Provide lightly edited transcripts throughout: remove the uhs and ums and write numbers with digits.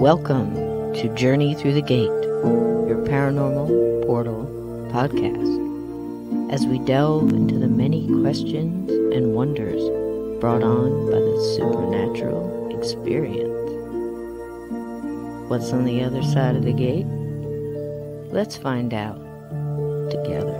Welcome to Journey Through the Gate, your paranormal portal podcast, as we delve into the many questions and wonders brought on by the supernatural experience. What's on the other side of the gate? Let's find out together.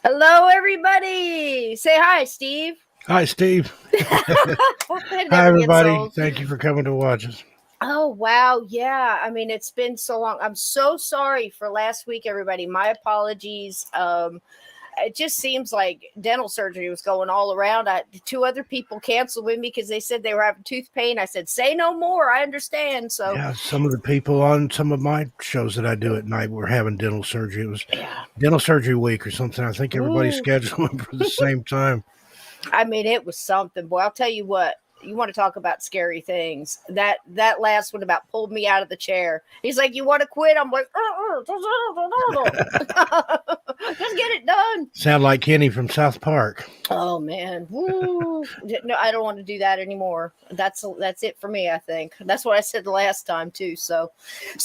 Hello, everybody. Say hi, Steve. Hi, Steve. Hi, Hi, everybody. Thank you for coming to watch us. Oh, wow. Yeah. I mean, it's been so long. I'm so sorry for last week, everybody. My apologies. It just seems like dental surgery was going all around. Two other people canceled with me because they said they were having tooth pain. I said, say no more. I understand. So yeah, some of the people on some of my shows that I do at night were having dental surgery. It was dental surgery week or something. I think everybody's scheduling for the same time. I mean, it was something. Boy, I'll tell you what. You want to talk about scary things. That last one about pulled me out of the chair. He's like, you want to quit? I'm like, just get it done. Sound like Kenny from South Park. Oh, man. Woo. No, I don't want to do that anymore. That's it for me, I think. That's what I said the last time, too. So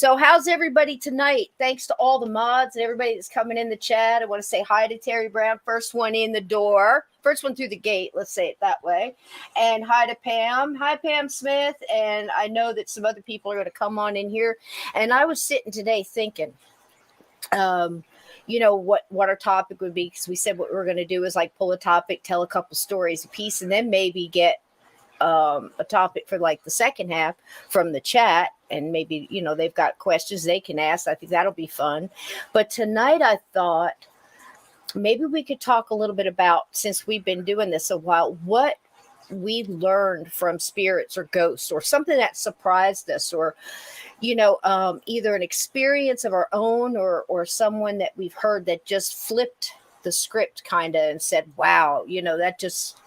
how's everybody tonight? Thanks to all the mods and everybody that's coming in the chat. I want to say hi to Terry Brown, first one in the door. First one through the gate, let's say it that way. And hi to Pam. Hi, Pam Smith. And I know that some other people are going to come on in here. And I was sitting today thinking, what our topic would be, because we said what we were going to do is like pull a topic, tell a couple stories a piece, and then maybe get a topic for like the second half from the chat. And maybe, they've got questions they can ask. I think that'll be fun. But tonight I thought, maybe we could talk a little bit about, since we've been doing this a while, what we learned from spirits or ghosts or something that surprised us, or, either an experience of our own or someone that we've heard that just flipped the script kind of and said, wow, that just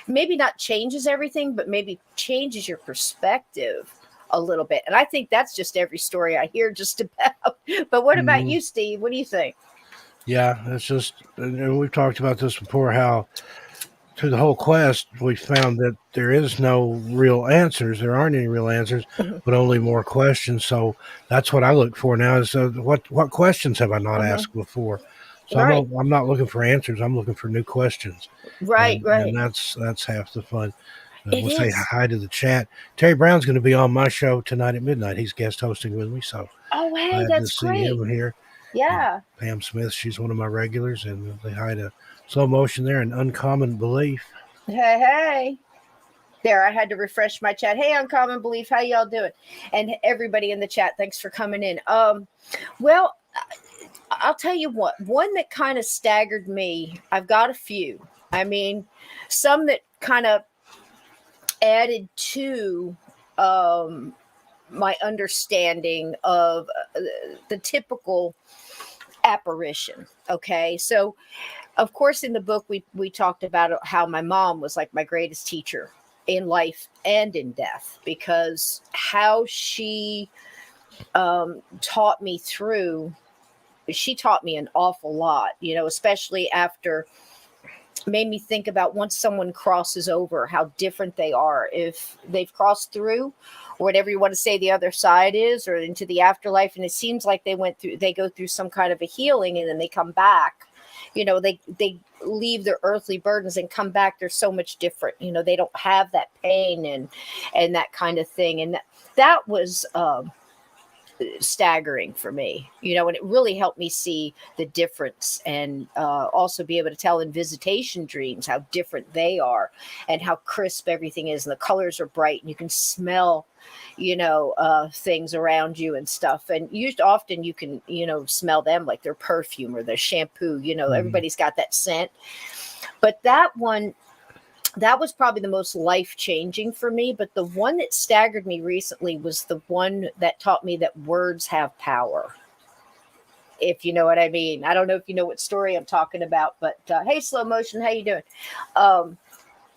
maybe not changes everything, but maybe changes your perspective a little bit. And I think that's just every story I hear just about. But what about you, Steve? What do you think? Yeah, it's just, and we've talked about this before, how through the whole quest, we found that there is no real answers. There aren't any real answers, but only more questions. So that's what I look for now is what questions have I not asked before? So right. I'm not looking for answers. I'm looking for new questions. Right. And that's half the fun. We'll say hi to the chat. Terry Brown's going to be on my show tonight at midnight. He's guest hosting with me. So hey, that's great. Him here. Yeah. Pam Smith, she's one of my regulars, and they hi to Slow Motion there and Uncommon Belief. Hey. There, I had to refresh my chat. Hey, Uncommon Belief, how y'all doing? And everybody in the chat, thanks for coming in. Well, I'll tell you what, one that kind of staggered me, I've got a few. I mean, some that kind of added to my understanding of the typical apparition. Okay. So of course, in the book, we talked about how my mom was like my greatest teacher in life and in death, because how she taught me an awful lot, especially after made me think about once someone crosses over, how different they are if they've crossed through, or whatever you want to say the other side is, or into the afterlife. And it seems like they go through some kind of a healing, and then they come back, they leave their earthly burdens and come back. They're so much different. They don't have that pain and that kind of thing. And that was, staggering for me, and it really helped me see the difference, and also be able to tell in visitation dreams how different they are and how crisp everything is, and the colors are bright, and you can smell things around you and stuff, and often you can smell them like their perfume or their shampoo. Everybody's got that scent, but that was probably the most life-changing for me. But the one that staggered me recently was the one that taught me that words have power. If you know what I mean. I don't know if you know what story I'm talking about, but hey, Slow Motion, how you doing?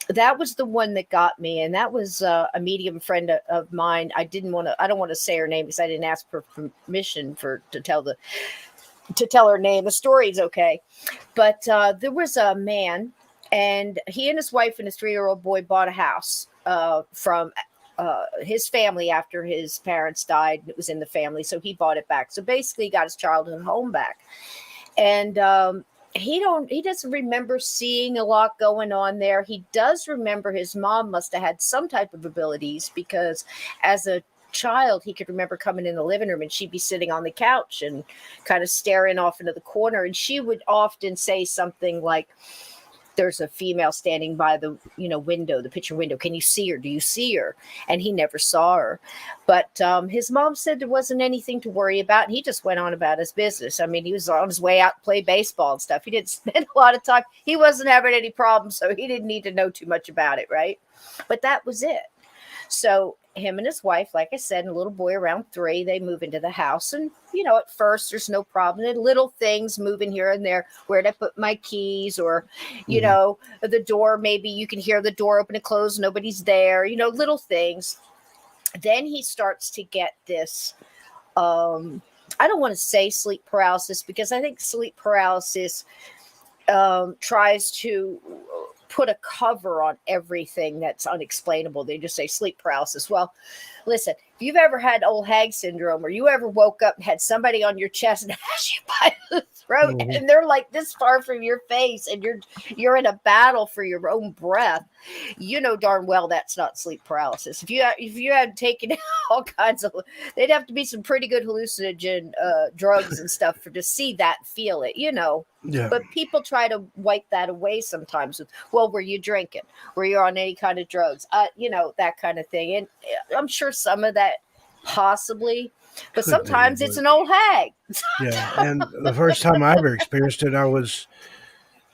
that was the one that got me, and that was a medium friend of mine. I don't want to say her name because I didn't ask for permission to tell her name. The story's okay, but there was a man, and he and his wife and his 3-year-old boy bought a house from his family after his parents died. It was in the family, so he bought it back. So basically, he got his childhood home back, and he doesn't remember seeing a lot going on there. He does remember his mom must have had some type of abilities, because as a child he could remember coming in the living room and she'd be sitting on the couch and kind of staring off into the corner, and she would often say something like, there's a female standing by the window, the picture window. Can you see her? Do you see her? And he never saw her. But his mom said there wasn't anything to worry about. And he just went on about his business. I mean, he was on his way out to play baseball and stuff. He didn't spend a lot of time. He wasn't having any problems, so he didn't need to know too much about it, right? But that was it. So him and his wife, like I said, and a little boy around 3, they move into the house. And, at first there's no problem. And little things moving here and there. Where'd I put my keys? Or, the door, maybe you can hear the door open and close. Nobody's there, little things. Then he starts to get this, I don't want to say sleep paralysis, because I think sleep paralysis tries to put a cover on everything that's unexplainable. They just say sleep paralysis. Well, listen, if you've ever had old hag syndrome, or you ever woke up and had somebody on your chest and has you by the throat, and they're like this far from your face, and you're in a battle for your own breath, darn well that's not sleep paralysis. If you had taken all kinds of, they'd have to be some pretty good hallucinogen drugs and stuff to see that, feel it, Yeah. But people try to wipe that away sometimes with, well, were you drinking? Were you on any kind of drugs? That kind of thing. And I'm sure some of that possibly, but sometimes it's an old hag. Yeah. And the first time I ever experienced it, I was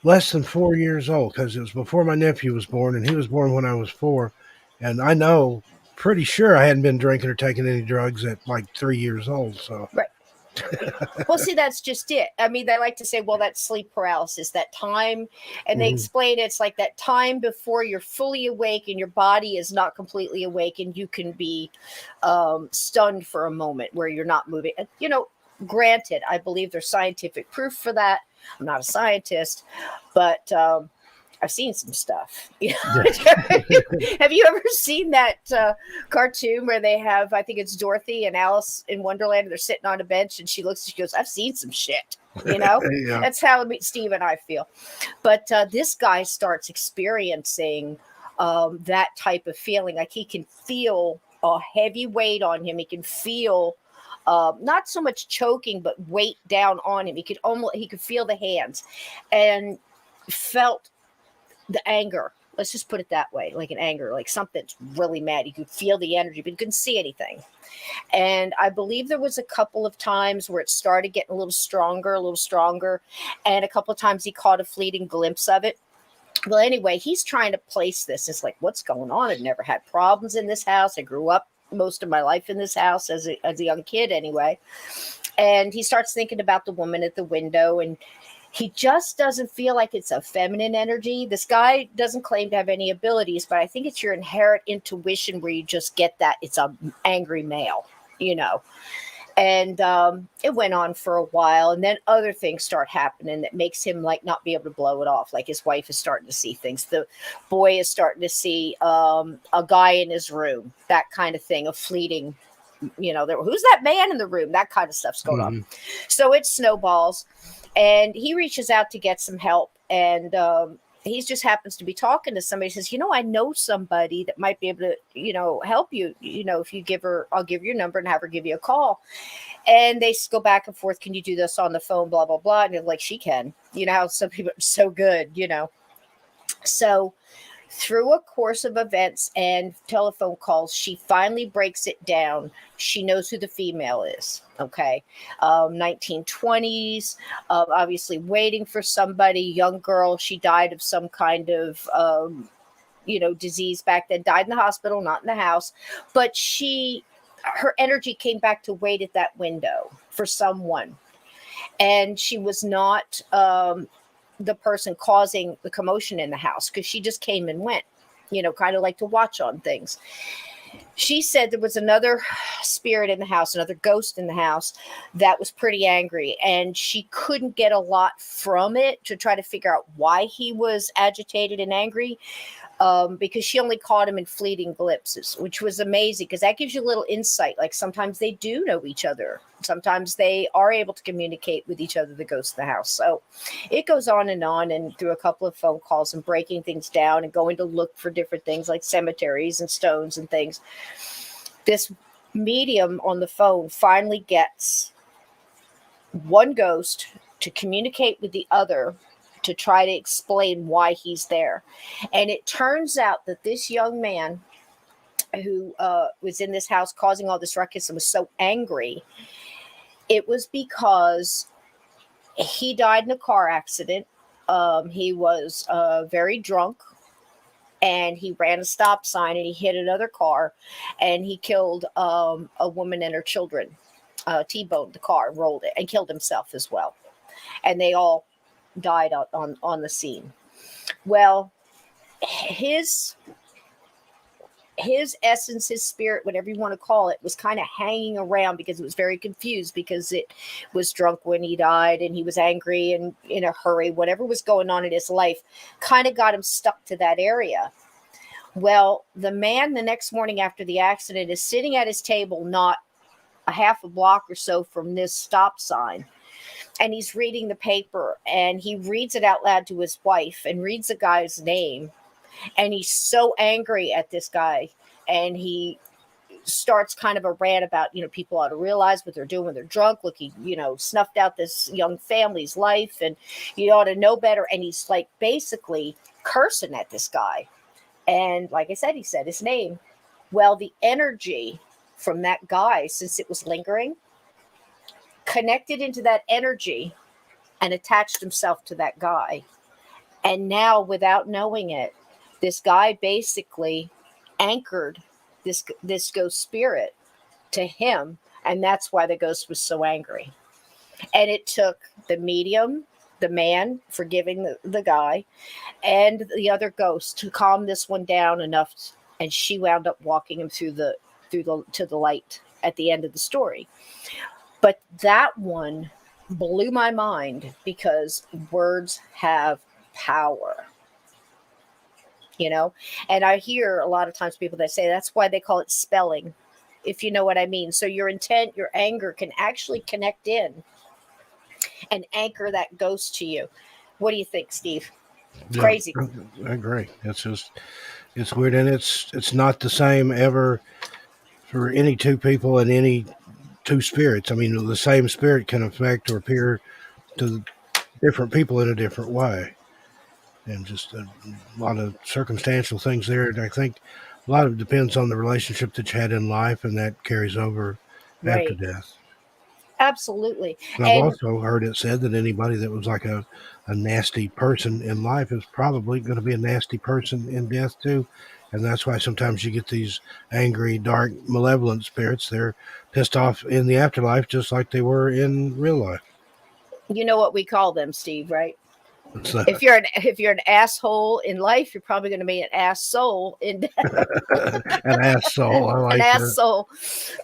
less than 4 years old, because it was before my nephew was born, and he was born when I was 4. And I know, pretty sure I hadn't been drinking or taking any drugs at like 3 years old. So Right. Well, see, that's just it. I mean, they like to say, well, that's sleep paralysis, that time. And they explain it's like that time before you're fully awake and your body is not completely awake, and you can be stunned for a moment where you're not moving. Granted, I believe there's scientific proof for that. I'm not a scientist, but I've seen some stuff. Have you ever seen that cartoon where they have, I think it's Dorothy and Alice in Wonderland, and they're sitting on a bench, and she looks and she goes, I've seen some shit. Yeah. That's how Steve and I feel. But this guy starts experiencing that type of feeling. Like he can feel a heavy weight on him. He can feel not so much choking, but weight down on him. He could feel the hands, and felt the anger. Let's just put it that way, like an anger, like something's really mad. You could feel the energy, but you couldn't see anything. And I believe there was a couple of times where it started getting a little stronger. And a couple of times he caught a fleeting glimpse of it. Well, anyway, he's trying to place this. It's like, what's going on? I've never had problems in this house. I grew up most of my life in this house as a young kid anyway. And he starts thinking about the woman at the window, and he just doesn't feel like it's a feminine energy. This guy doesn't claim to have any abilities, but I think it's your inherent intuition where you just get that it's an angry male, And it went on for a while, and then other things start happening that makes him like not be able to blow it off. Like his wife is starting to see things. The boy is starting to see a guy in his room, that kind of thing, a fleeting, who's that man in the room? That kind of stuff's going on. So it snowballs. And he reaches out to get some help, and he just happens to be talking to somebody. He says, I know somebody that might be able to, help you. If you give her, I'll give your number and have her give you a call. And they go back and forth. Can you do this on the phone? Blah, blah, blah. And they're like, she can. How some people are so good, So through a course of events and telephone calls, she finally breaks it down. She knows who the female is. Okay. 1920s, obviously waiting for somebody, young girl. She died of some kind of, disease back then, died in the hospital, not in the house. But her energy came back to wait at that window for someone. And she was not, the person causing the commotion in the house, because she just came and went. kind of like to watch on things. She said there was another spirit in the house, another ghost in the house that was pretty angry, and she couldn't get a lot from it to try to figure out why he was agitated and angry, because she only caught him in fleeting glimpses, which was amazing because that gives you a little insight. Like sometimes they do know each other. Sometimes they are able to communicate with each other, the ghosts of the house. So it goes on, and through a couple of phone calls and breaking things down and going to look for different things like cemeteries and stones and things. This medium on the phone finally gets one ghost to communicate with the other to try to explain why he's there. And it turns out that this young man who was in this house causing all this ruckus and was so angry, it was because he died in a car accident. He was very drunk, and he ran a stop sign and he hit another car, and he killed a woman and her children. T-boned the car, rolled it, and killed himself as well. And they all died on the scene. Well, his essence, his spirit, whatever you want to call it, was kind of hanging around because it was very confused because it was drunk when he died and he was angry and in a hurry. Whatever was going on in his life kind of got him stuck to that area. Well, the man the next morning after the accident is sitting at his table not a half a block or so from this stop sign. And he's reading the paper, and he reads it out loud to his wife and reads the guy's name. And he's so angry at this guy. And he starts kind of a rant about, people ought to realize what they're doing when they're drunk. Look, he, snuffed out this young family's life, and you ought to know better. And he's like basically cursing at this guy. And like I said, he said his name. Well, the energy from that guy, since it was lingering, connected into that energy and attached himself to that guy. And now, without knowing it, this guy basically anchored this ghost spirit to him, and that's why the ghost was so angry. And it took the medium, the man forgiving the guy, and the other ghost to calm this one down enough, and she wound up walking him to the light at the end of the story. But that one blew my mind because words have power, and I hear a lot of times people that say that's why they call it spelling, if you know what I mean. So your intent, your anger can actually connect in and anchor that ghost to you. What do you think, Steve? It's crazy. I agree. It's weird, and it's not the same ever for any two people and any two spirits. I mean, the same spirit can affect or appear to different people in a different way, and just a lot of circumstantial things there. And I think a lot of it depends on the relationship that you had in life, and that carries over after Right. death. Absolutely. And I've also heard it said that anybody that was like a nasty person in life is probably going to be a nasty person in death too. And that's why sometimes you get these angry, dark, malevolent spirits. They're pissed off in the afterlife just like they were in real life. You know what we call them, Steve, right? So, If you're an asshole in life, you're probably going to be an asshole in death. an asshole. I like An that. asshole.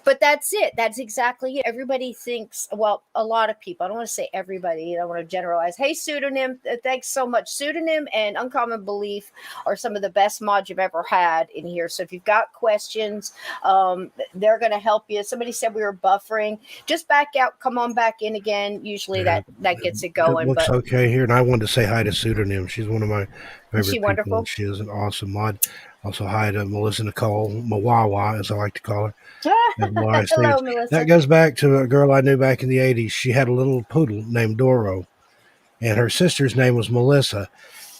But that's it. That's exactly it. Everybody thinks, well, a lot of people, I don't want to say everybody, I don't want to generalize. Hey, Pseudonym, thanks so much. Pseudonym and Uncommon Belief are some of the best mods you've ever had in here. So if you've got questions, they're going to help you. Somebody said we were buffering. Just back out. Come on back in again. Usually that gets it going. It looks okay here. And I wanted to say hi to Pseudonym. She's one of my favorite Is she people. wonderful? She is an awesome mod. Also, hi to Melissa Nicole, Mawawa, as I like to call her. Hello, Melissa. That goes back to a girl I knew back in the 80s. She had a little poodle named Doro, and her sister's name was Melissa.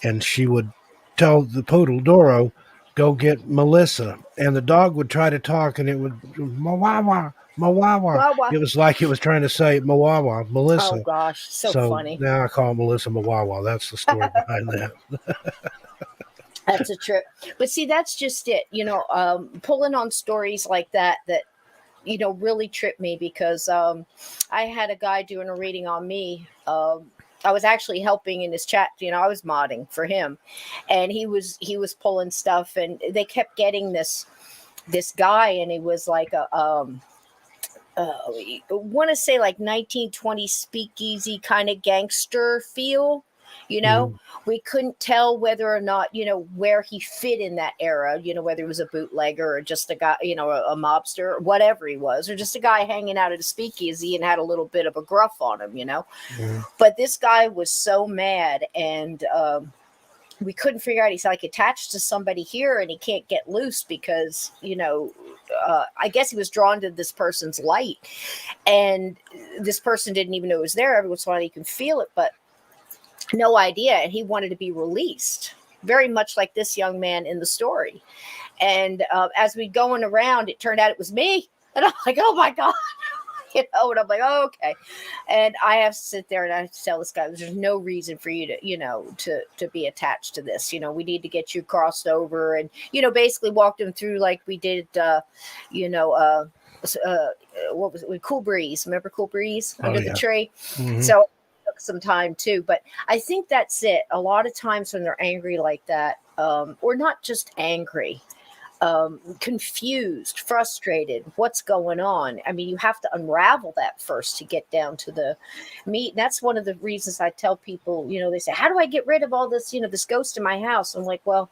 And she would tell the poodle, Doro, go get Melissa. And the dog would try to talk, and it would, Mawawa, Mawawa. Wawa. It was like it was trying to say Mawawa, Melissa. Oh, gosh. So funny. Now I call Melissa Mawawa. That's the story behind that. That's a trip. But see, that's just it. Pulling on stories like that really tripped me because I had a guy doing a reading on me I was actually helping in his chat. I was modding for him, and he was pulling stuff, and they kept getting this guy, and he was like a I want to say like 1920s speakeasy kind of gangster feel. Mhm. We couldn't tell whether or not, where he fit in that era, whether he was a bootlegger or just a guy, a mobster or whatever he was, or just a guy hanging out at a speakeasy and had a little bit of a gruff on him. Mhm. But this guy was so mad, and we couldn't figure out. He's like attached to somebody here, and he can't get loose because I guess he was drawn to this person's light, and this person didn't even know it was there. Every once in a while, you can feel it, but no idea. And he wanted to be released, very much like this young man in the story. And as we going around, it turned out it was me, and I'm like, oh my god. And I'm like, oh, okay. And I have to sit there and I have to tell this guy, there's no reason for you to be attached to this. We need to get you crossed over, and, basically walked him through like we did, what was it? Cool Breeze. Remember Cool Breeze under the tree? Mhm. So it took some time too, but I think that's it. A lot of times when they're angry like that, or not just angry, confused, frustrated, what's going on. I mean, you have to unravel that first to get down to the meat. And that's one of the reasons I tell people, they say, how do I get rid of all this, this ghost in my house? I'm like, well,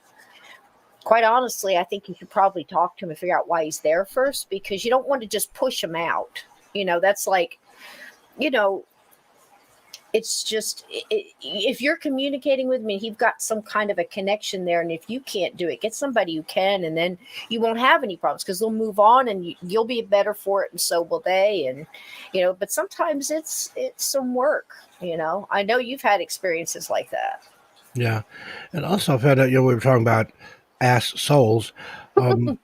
quite honestly, I think you should probably talk to him and figure out why he's there first, because you don't want to just push him out. That's like, it's just, if you're communicating with me, you've got some kind of a connection there. And if you can't do it, get somebody who can, and then you won't have any problems, because they'll move on, and you'll be better for it. And so will they. And, but sometimes it's some work, I know you've had experiences like that. Yeah. And also I found out, we were talking about ass souls. I've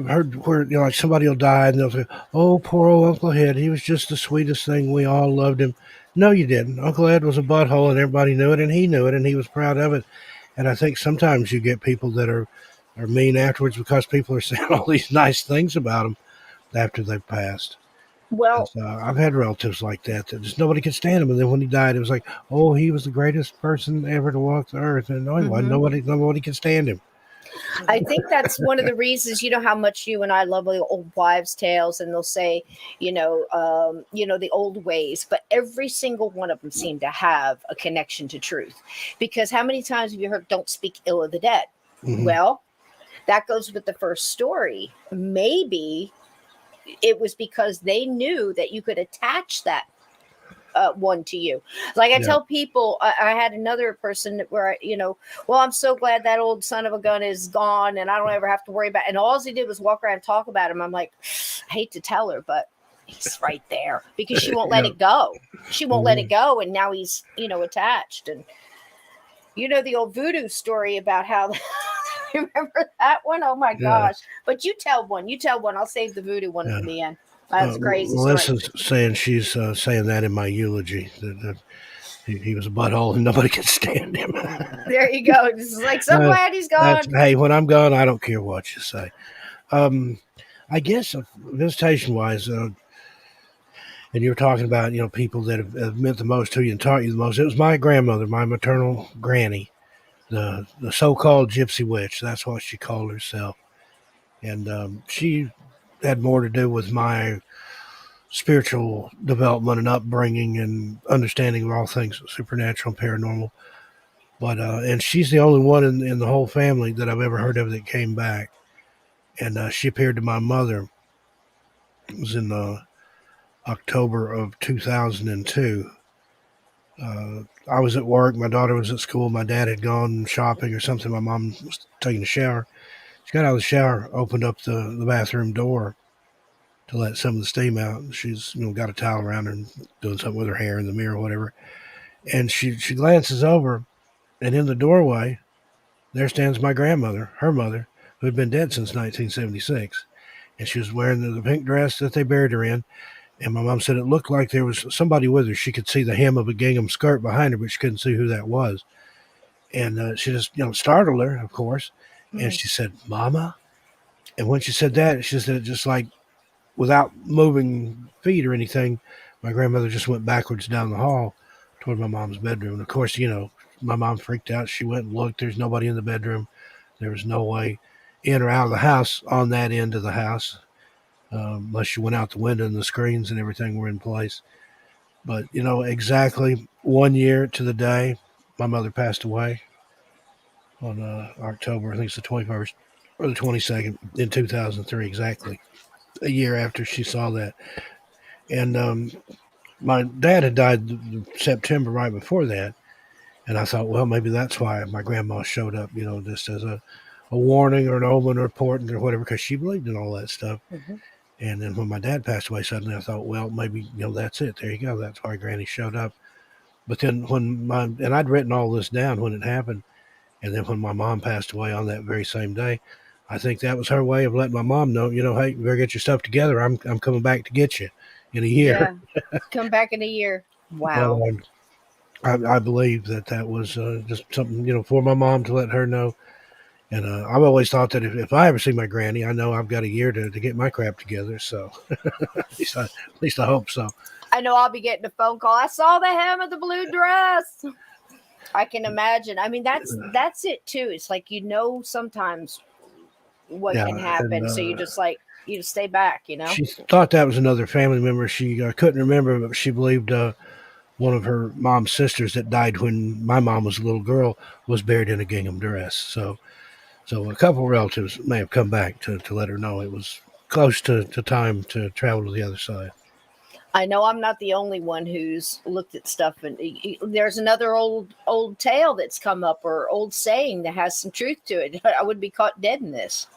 heard where, like somebody will die and they'll say, oh, poor old Uncle Ed. He was just the sweetest thing. We all loved him. No, you didn't. Uncle Ed was a butthole and everybody knew it, and he knew it, and he was proud of it. And I think sometimes you get people that are mean afterwards because people are saying all these nice things about them after they've passed. Well, I've had relatives like that just nobody could stand him. And then when he died, it was like, oh, he was the greatest person ever to walk the earth. And no, he wasn't. Nobody could stand him. I think that's one of the reasons, how much you and I love the old wives' tales, and they'll say, the old ways, but every single one of them seem to have a connection to truth. Because how many times have you heard, don't speak ill of the dead? Mhm. Well, that goes with the first story. Maybe it was because they knew that you could attach that one to you. Like I tell people, I had another person where, well, I'm so glad that old son of a gun is gone, and I don't ever have to worry about it. And all he did was walk around and talk about him. I'm like, I hate to tell her, but he's right there, because she won't let it go. She won't let it go. And now he's, attached. And the old voodoo story about how remember that one? Oh my gosh. But you tell one. I'll save the voodoo one for the end. That's crazy. Melissa's saying she's saying that in my eulogy, that he was a butthole and nobody could stand him. There you go. It's like, so glad he's gone. Hey, when I'm gone, I don't care what you say. I guess visitation wise, and you were talking about people that have meant the most to you and taught you the most. It was my grandmother, my maternal granny, the so-called gypsy witch. That's what she called herself, and she had more to do with my spiritual development and upbringing and understanding of all things supernatural and paranormal. But and she's the only one in the whole family that I've ever heard of that came back. And she appeared to my mother. It was in October of 2002. I was at work. My daughter was at school. My dad had gone shopping or something. My mom was taking a shower. She got out of the shower, opened up the bathroom door to let some of the steam out. She's got a towel around her and doing something with her hair in the mirror or whatever. And she glances over, and in the doorway, there stands my grandmother, her mother, who had been dead since 1976. And she was wearing the pink dress that they buried her in. And my mom said it looked like there was somebody with her. She could see the hem of a gingham skirt behind her, but she couldn't see who that was. And she just, startled her, of course. Mm-hmm. And she said, "Mama." And when she said that, she said it just like, without moving feet or anything, my grandmother just went backwards down the hall toward my mom's bedroom. And of course, you know, my mom freaked out. She went and looked. There's nobody in the bedroom. There was no way in or out of the house on that end of the house, unless you went out the window and the screens and everything were in place. But, you know, exactly 1 year to the day, my mother passed away on October, I think it's the 21st or the 22nd in 2003, exactly a year after she saw that. And my dad had died September right before that. And I thought, well, maybe that's why my grandma showed up, you know, just as a warning or an omen or portent or whatever, because she believed in all that stuff. Mhm. And then when my dad passed away suddenly, I thought, well, maybe, you know, that's it. There you go. That's why Granny showed up. But then and I'd written all this down when it happened. And then when my mom passed away on that very same day, I think that was her way of letting my mom know, you know, hey, you better get your stuff together. I'm coming back to get you in a year. Yeah. Come back in a year. But Wow. I believe that was just something, you know, for my mom to let her know. And I've always thought that if I ever see my granny, I know I've got a year to get my crap together. So at least I hope so. I know I'll be getting a phone call. I saw the hem of the blue dress. I can imagine. I mean, that's it too. It's like, you know, sometimes what Yeah, can and happen. So you just like, you just stay back, you know? she thought that was another family member. She couldn't remember, but she believed one of her mom's sisters that died when my mom was a little girl was buried in a gingham dress. So a couple of relatives may have come back to let her know it was close to time to travel to the other side. I know I'm not the only one who's looked at stuff, and there's another old tale that's come up, or old saying that has some truth to it. I would be caught dead in this.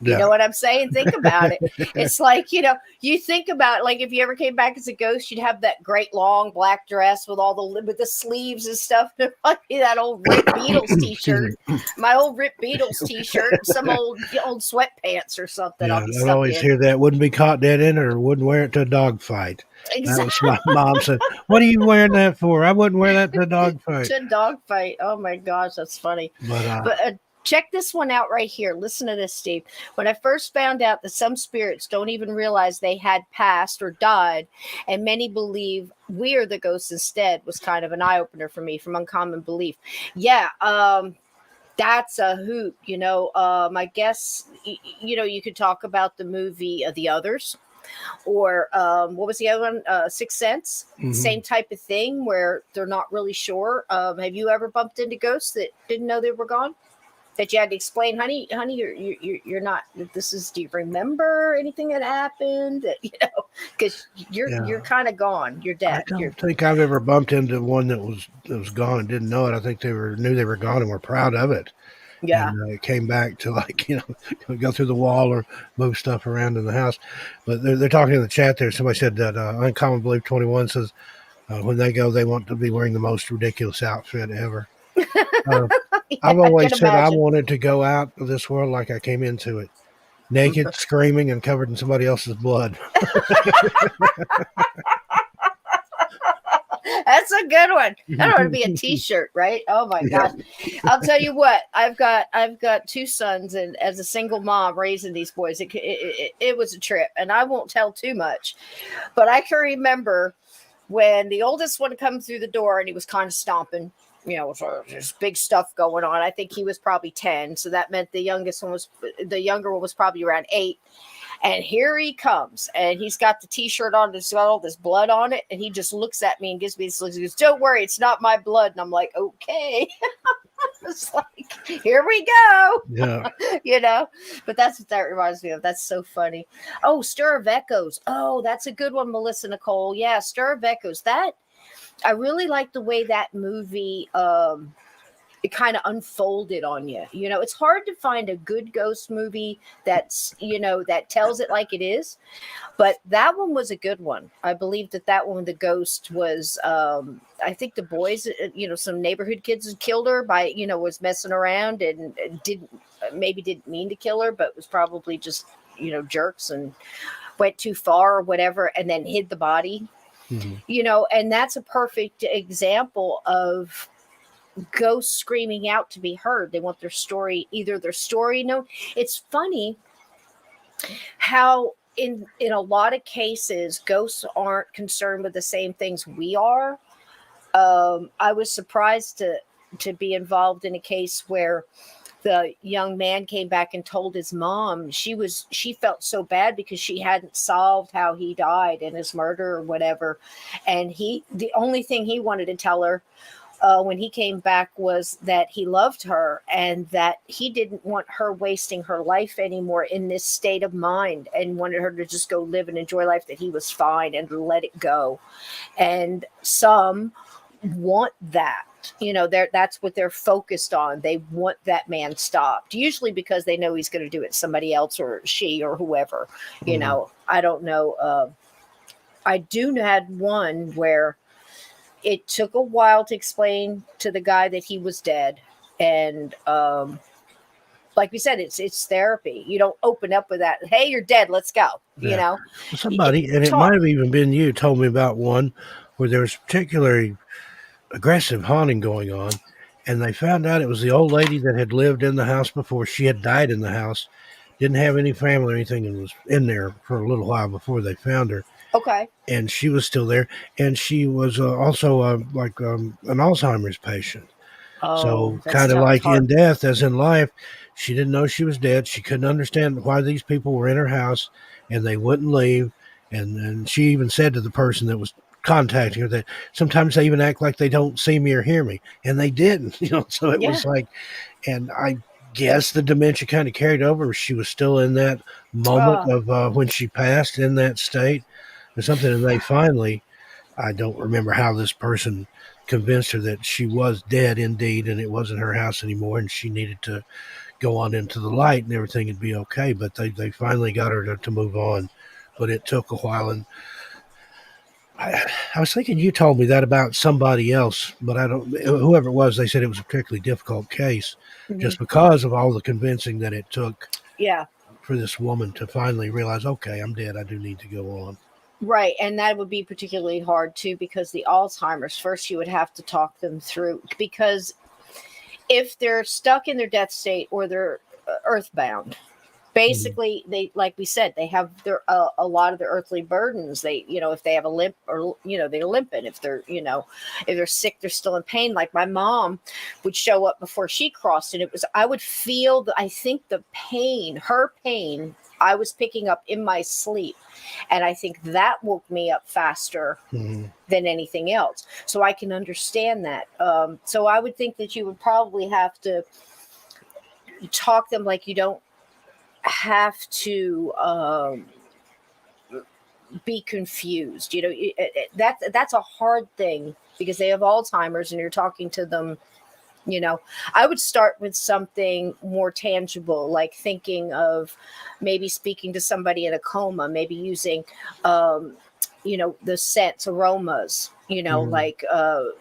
You Yeah, know what I'm saying? Think about it. It's like, you know, you think about, like, if you ever came back as a ghost, you'd have that great long black dress with all the sleeves and stuff. That old Rip Beatles excuse t-shirt, me. my old Rip Beatles t-shirt, some old sweatpants or something. I'll Yeah, be I'd stuck always in. hear that. Wouldn't be caught dead in it, or wouldn't wear it to a dog fight. That was Exactly. my mom said. What are you wearing that for? I wouldn't wear that to a dog fight. To dog fight. Oh my gosh, that's funny. But But check this one out right here. Listen to this, Steve. When I first found out that some spirits don't even realize they had passed or died, and many believe we are the ghosts instead, was kind of an eye opener for me, from uncommon belief. Yeah, that's a hoot. You know, I guess you know, you could talk about the movie The Others, or what was the other one? Sixth Sense. mhm. Same type of thing where they're not really sure. Have you ever bumped into ghosts that didn't know they were gone? That you had to explain, honey, you're not. This is. Do you remember anything that happened? You know, because you're Yeah, kind of gone. You're I dead. You're don't think I've ever bumped into one that was gone and didn't know it. I think they were knew they were gone and were proud of it, yeah. and it came back to, like, you know, go through the wall or move stuff around in the house. But they're talking in the chat there. Somebody said that Uncommon Belief 21 says when they go, they want to be wearing the most ridiculous outfit ever. Uh, Yeah, I've I can always said I imagine. wanted to go out of this world like I came into it, naked, screaming, and covered in somebody else's blood. That's a good one. That ought to be a T-shirt, right? Oh my Yeah. gosh! I'll tell you what. I've got two sons, and as a single mom raising these boys, it was a trip. And I won't tell too much, but I can remember when the oldest one come through the door, and he was kind of stomping. You know, so there's big stuff going on. I think he was probably 10, so that meant the younger one was probably around 8. And here he comes, and he's got the T-shirt on. There's got all this blood on it, and he just looks at me and gives me this look. He goes, "Don't worry, it's not my blood." And I'm like, "Okay." It's like, here we go, Yeah. you know. But that's what that reminds me of. That's so funny. Oh, Stir of Echoes. Oh, that's a good one, Melissa Nicole. Yeah, Stir of Echoes. That I really like the way that movie. It kind of unfolded on you. You know, it's hard to find a good ghost movie that's, you know, that tells it like it is. But that one was a good one. I believe that one, the ghost was, I think the boys, you know, some neighborhood kids had killed her by, you know, was messing around and didn't mean to kill her, but was probably just, you know, jerks and went too far or whatever, and then hid the body, Mhm. you know. And that's a perfect example of ghosts screaming out to be heard. They want either their story known. It's funny how in a lot of cases ghosts aren't concerned with the same things we are. I was surprised to be involved in a case where the young man came back and told his mom. She felt so bad because she hadn't solved how he died and his murder or whatever, and the only thing he wanted to tell her when he came back was that he loved her and that he didn't want her wasting her life anymore in this state of mind, and wanted her to just go live and enjoy life, that he was fine and let it go. And some want that. That's what they're focused on. They want that man stopped, usually because they know he's going to do it to somebody else, or she, or whoever. I don't know. I do had one where it took a while to explain to the guy that he was dead. And like we said, it's therapy. You don't open up with that, hey, you're dead, let's go. Yeah. Somebody, and it might have even been you, told me about one where there was particularly aggressive haunting going on, and they found out it was the old lady that had lived in the house before. She had died in the house, didn't have any family or anything, and was in there for a little while before they found her. Okay. And she was still there, and she was also an Alzheimer's patient. So kind of like in death as in life, she didn't know she was dead. She couldn't understand why these people were in her house and they wouldn't leave. And she even said to the person that was contacting her that sometimes they even act like they don't see me or hear me, and they didn't. So it was like, and I guess the dementia kind of carried over. She was still in that moment of when she passed, in that state or something, and they finally, I don't remember how this person convinced her that she was dead indeed, and it wasn't her house anymore, and she needed to go on into the light and everything would be okay. But they finally got her to move on, but it took a while. And I was thinking you told me that about somebody else, but I don't, whoever it was, they said it was a particularly difficult case just because of all the convincing that it took for this woman to finally realize, okay, I'm dead, I do need to go on. Right. And that would be particularly hard too, because the Alzheimer's, first you would have to talk them through, because if they're stuck in their death state or they're earthbound, basically they, like we said, they have a lot of their earthly burdens. They, if they have a limp, or they're limping, if they're if they're sick, they're still in pain. Like my mom would show up before she crossed, and I would feel I think the pain, her pain, I was picking up in my sleep. And I think that woke me up faster than anything else. So I can understand that. So I would think that you would probably have to talk them like you don't have to be confused. That's a hard thing, because they have Alzheimer's and you're talking to them. I would start with something more tangible, like thinking of maybe speaking to somebody in a coma, maybe using, the scents, aromas, like,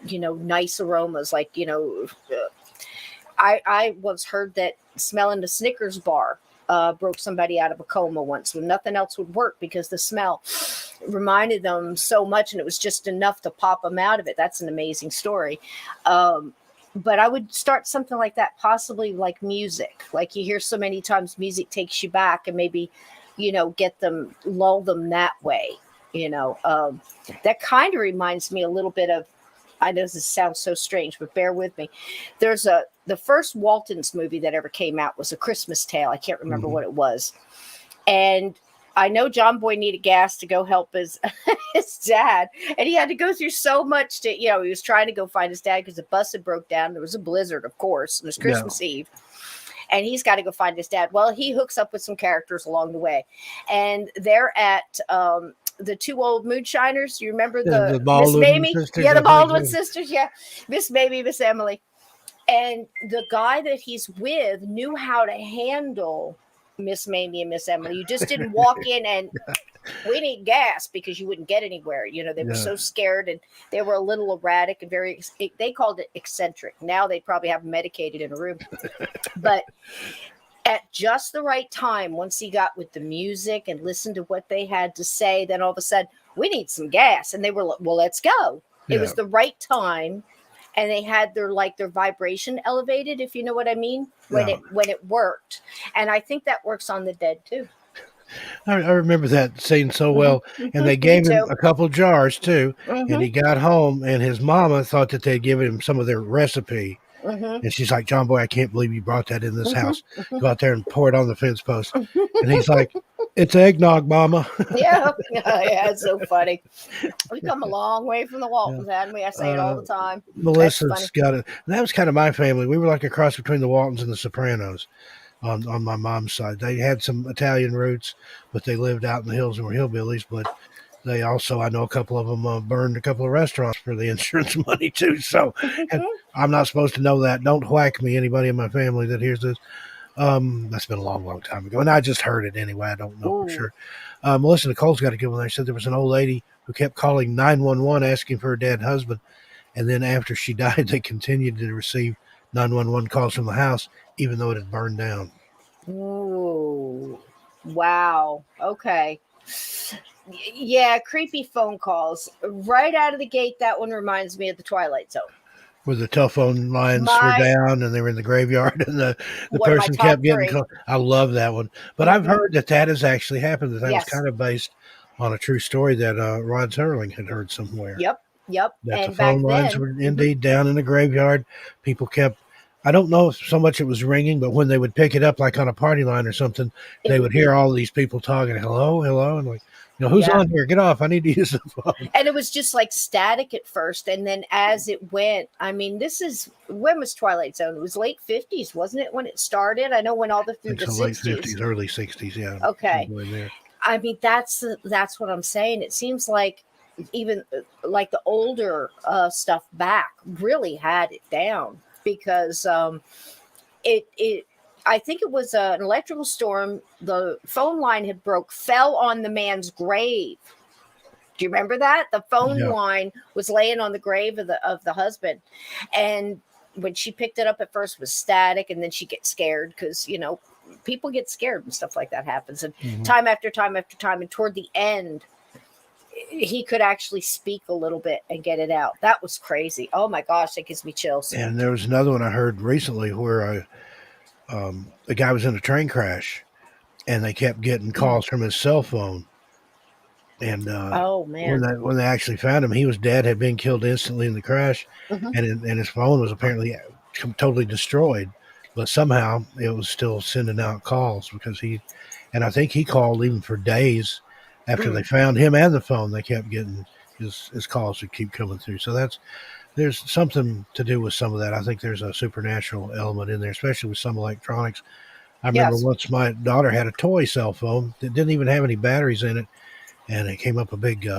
nice aromas, like, I once heard that smelling the Snickers bar broke somebody out of a coma once, when nothing else would work, because the smell reminded them so much, and it was just enough to pop them out of it. That's an amazing story. But I would start something like that, possibly like music. Like you hear so many times music takes you back, and maybe, get them, lull them that way. That kind of reminds me a little bit of, I know this sounds so strange, but bear with me. The first Walton's movie that ever came out was A Christmas Tale. I can't remember what it was. And I know John Boy needed gas to go help his dad, and he had to go through so much to, he was trying to go find his dad because the bus had broke down. There was a blizzard, of course, and it was Christmas Eve, and he's got to go find his dad. Well, he hooks up with some characters along the way, and they're at the two old moonshiners. You remember the Miss Mamie? Yeah, the Baldwin sisters. Yeah, Miss Mamie, Miss Emily, and the guy that he's with knew how to handle Miss Mamie and Miss Emily. You just didn't walk in and we need gas, because you wouldn't get anywhere. They were so scared, and they were a little erratic and they called it eccentric. Now they probably have them medicated in a room. But at just the right time, once he got with the music and listened to what they had to say, then all of a sudden, we need some gas. And they were like, well, let's go. It was the right time. And they had their vibration elevated, if you know what I mean, when it worked. And I think that works on the dead too. I remember that scene so well. And they Me gave him too. a couple jars too. And Hmm. he got home, and his mama thought that they'd given him some of their recipe. Hmm. And she's like, John Boy, I can't believe you brought that in this Hmm. house. Go out there and pour it on the fence post. And he's like, it's eggnog, mama. Yeah, yeah, it's so funny. We come a long way from the Yeah. Waltons, hadn't we? I say it all Uh, the time. That's Melissa's funny. got it. And that was kind of my family. We were like a cross between the Waltons and the Sopranos on my mom's side. They had some Italian roots, but they lived out in the hills and were hillbillies. But they also, I know a couple of them burned a couple of restaurants for the insurance money too. So, and I'm not supposed to know that. Don't whack me, anybody in my family that hears this. That's been a long, long time ago, and I just heard it anyway. I don't know for Ooh. sure. Melissa Nicole's got a good one. They said there was an old lady who kept calling 911 asking for her dead husband, and then after she died, they continued to receive 911 calls from the house, even though it had burned down. Ooh. Wow. Okay. Yeah, creepy phone calls. Right out of the gate, that one reminds me of the Twilight Zone. Where the telephone lines were My down and they were in the graveyard, and the One of my person kept top getting three. called. I love that one. But I've Hmm. heard that that has actually happened, that that was Yes. kind of based on a true story that Rod Serling had heard somewhere. Yep. Yep. That the And back phone lines then, were indeed down in the graveyard. People kept, I don't know if so much it was ringing, but when they would pick it up, like on a party line or something, it they would would hear beep. all these people talking, hello, hello. And like, who's Yeah. on here? Get off. I need to use the phone. And it was just like static at first. And then as it went, I mean, this is when was Twilight Zone? It was late 50s, wasn't it, when it started? I know when all the I through think the so, late 60s. 50s, early 60s. Yeah. Okay. Somewhere in there. I mean, that's what I'm saying. It seems like even like the older stuff back really had it down because it I think it was an electrical storm. The phone line had broke, fell on the man's grave. Do you remember that? The phone Yeah. line was laying on the grave of the husband, and when she picked it up at first it was static, and then she gets scared because people get scared when stuff like that happens, and Mhm. time after time after time, and toward the end he could actually speak a little bit and get it out. That was crazy. Oh my gosh, that gives me chills. And there was another one I heard recently where the guy was in a train crash and they kept getting calls from his cell phone. And Oh when man. they actually found him, he was dead, had been killed instantly in the crash, Hmm. and his phone was apparently totally destroyed. But somehow it was still sending out calls because and I think he called even for days after they Mm. found him and the phone. They kept getting his calls would keep coming through. So there's something to do with some of that. I think there's a supernatural element in there, especially with some electronics. I remember Yes. once my daughter had a toy cell phone that didn't even have any batteries in it, and it came up a big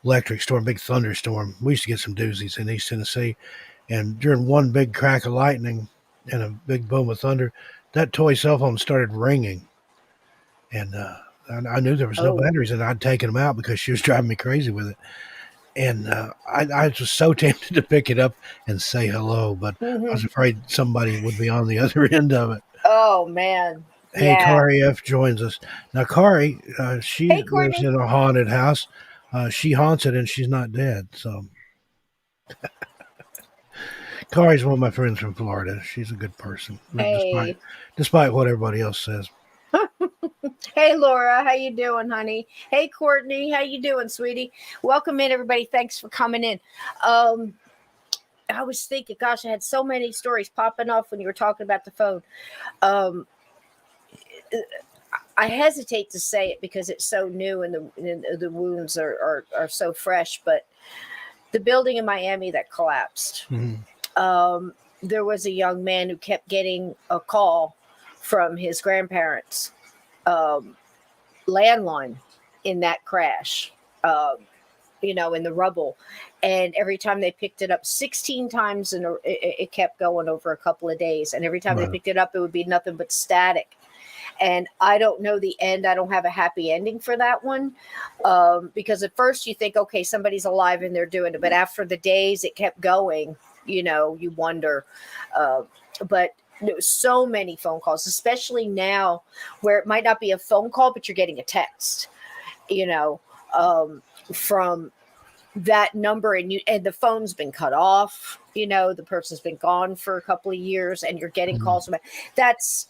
electric storm, big thunderstorm. We used to get some doozies in East Tennessee, and during one big crack of lightning and a big boom of thunder, that toy cell phone started ringing, and I knew there was no Oh. batteries, and I'd taken them out because she was driving me crazy with it. And I was so tempted to pick it up and say hello, but I Hmm. was afraid somebody would be on the other end of it. Oh man. Hey, Yeah. Kari F joins us now. Kari, she Hey lives Courtney. in a haunted house. She haunts it, and she's not dead. So Kari's one of my friends from Florida. She's a good person, Hey. despite what everybody else says. Hey Laura, how you doing, honey? Hey Courtney, how you doing, sweetie? Welcome in, everybody. Thanks for coming in. Um, I was thinking, gosh, I had so many stories popping off when you were talking about the phone. Um, I hesitate to say it because it's so new and the wounds are so fresh. But the building in Miami that collapsed, Mhm. there was a young man who kept getting a call from his grandparents' um, landline in that crash. In the rubble. And every time they picked it up 16 times, and it kept going over a couple of days. And every time they Wow. picked it up, it would be nothing but static. And I don't know the end. I don't have a happy ending for that one. Because at first you think, okay, somebody's alive and they're doing it. But after the days it kept going, you wonder. But there was so many phone calls, especially now where it might not be a phone call, but you're getting a text, you know, from that number, and the phone's been cut off. The person's been gone for a couple of years, and you're getting Mhm. calls from it. That's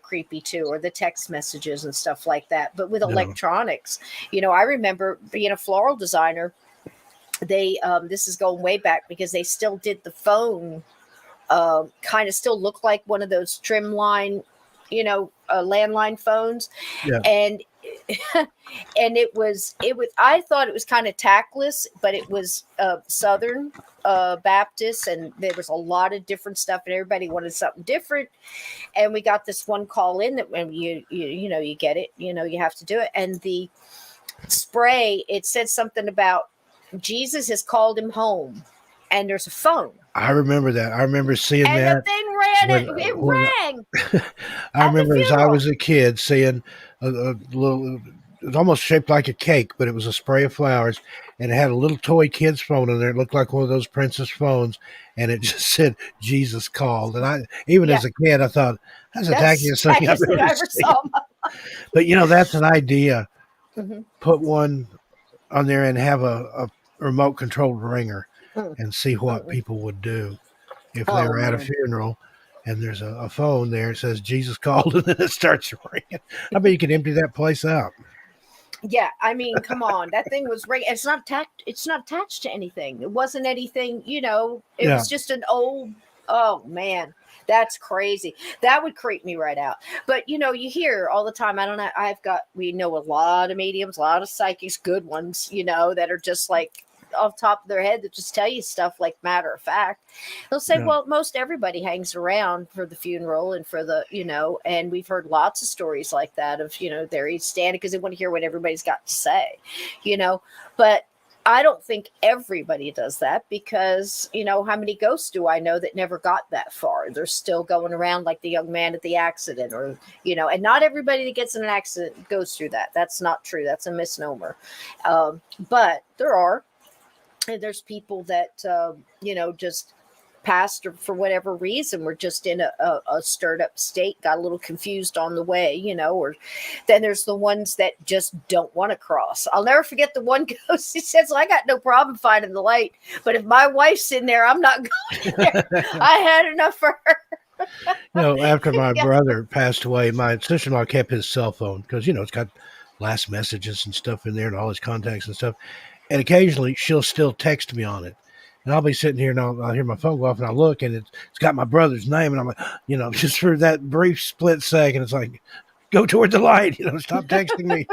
creepy too, or the text messages and stuff like that. But with No. electronics, I remember being a floral designer. They this is going way back because they still did the phone, kind of still look like one of those trim line, landline phones. Yeah. And and it was I thought it was kind of tactless, but it was Southern Baptist, and there was a lot of different stuff, and everybody wanted something different. And we got this one call in that when you get it, you have to do it. And the spray, it said something about Jesus has called him home, and there's a phone. I remember that. I remember seeing And that. the thing ran, it When rang I at the remember as I funeral. was a kid seeing a little, it was almost shaped like a cake, but it was a spray of flowers, and it had a little toy kid's phone in there. It looked like one of those princess phones, and it just said Jesus called. And even Yeah, as a kid, I thought that's the that's tackiest thing I've the thing ever I ever seen. saw. But that's an idea. Mhm. Put one on there and have a remote controlled ringer Mm, and see what mm-mm. people would do if they Oh were at a man. funeral and there's a phone there that says Jesus called and then it starts ringing. I bet you could empty that place out. Yeah, I mean, come on. That thing was ring. It's not attached to anything. It wasn't anything, it Yeah. was just an old. Oh man, that's crazy. That would creep me right out. But you hear all the time. I don't know. We know a lot of mediums, a lot of psychics, good ones, that are just like off the top of their head that just tell you stuff like matter of fact. They'll say, Yeah. well, most everybody hangs around for the funeral and for the, and we've heard lots of stories like that of, there he's standing because they want to hear what everybody's got to say, but I don't think everybody does that because, how many ghosts do I know that never got that far? They're still going around like the young man at the accident or, and not everybody that gets in an accident goes through that. That's not true. That's a misnomer. But there are. And there's people that, just passed or for whatever reason were just in a stirred up state, got a little confused on the way, or then there's the ones that just don't want to cross. I'll never forget the one ghost. He says, I got no problem finding the light, but if my wife's in there, I'm not going there. I had enough for her. After my Yeah. brother passed away, my sister-in-law kept his cell phone because, it's got last messages and stuff in there and all his contacts and stuff. And occasionally she'll still text me on it. And I'll be sitting here and I'll hear my phone go off and I look and it's got my brother's name. And I'm like, just for that brief split second, it's like, go toward the light, stop texting me.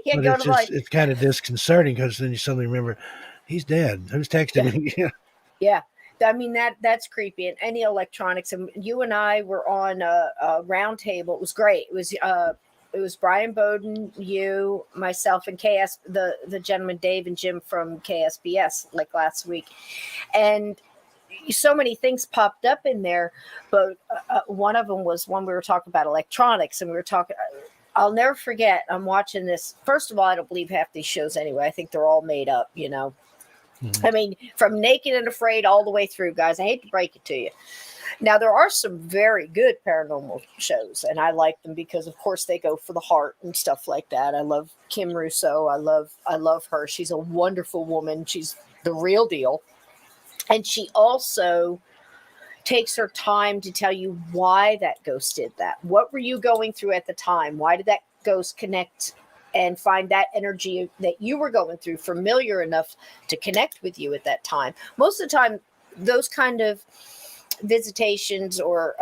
Yeah, But go to light. it's kind of disconcerting because then you suddenly remember he's dead. Who's texting me? Yeah. I mean, that's creepy. And any electronics. And you and I were on a round table. It was great. It was Brian Bowden, you, myself, and KS, the gentleman Dave and Jim from KSBS, like last week, and so many things popped up in there. But one of them was when we were talking about electronics, and we were talking. I'll never forget. I'm watching this. First of all, I don't believe half these shows anyway. I think they're all made up. Mm-hmm. I mean, from Naked and Afraid all the way through, guys. I hate to break it to you. Now, there are some very good paranormal shows, and I like them because, of course, they go for the heart and stuff like that. I love Kim Russo. I love her. She's a wonderful woman. She's the real deal. And she also takes her time to tell you why that ghost did that. What were you going through at the time? Why did that ghost connect and find that energy that you were going through familiar enough to connect with you at that time? Most of the time, those kind of visitations or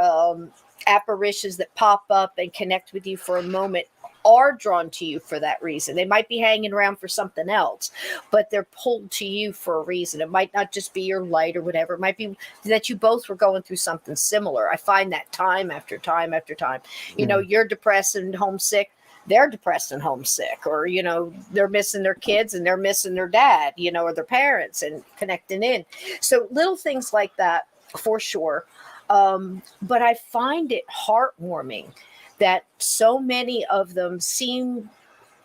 apparitions that pop up and connect with you for a moment are drawn to you for that reason. They might be hanging around for something else, but they're pulled to you for a reason. It might not just be your light or whatever. It might be that you both were going through something similar. I find that time after time after time. You're depressed and homesick. They're depressed and homesick, or, they're missing their kids and they're missing their dad, or their parents, and connecting in. So little things like that, for sure. But I find it heartwarming that so many of them seem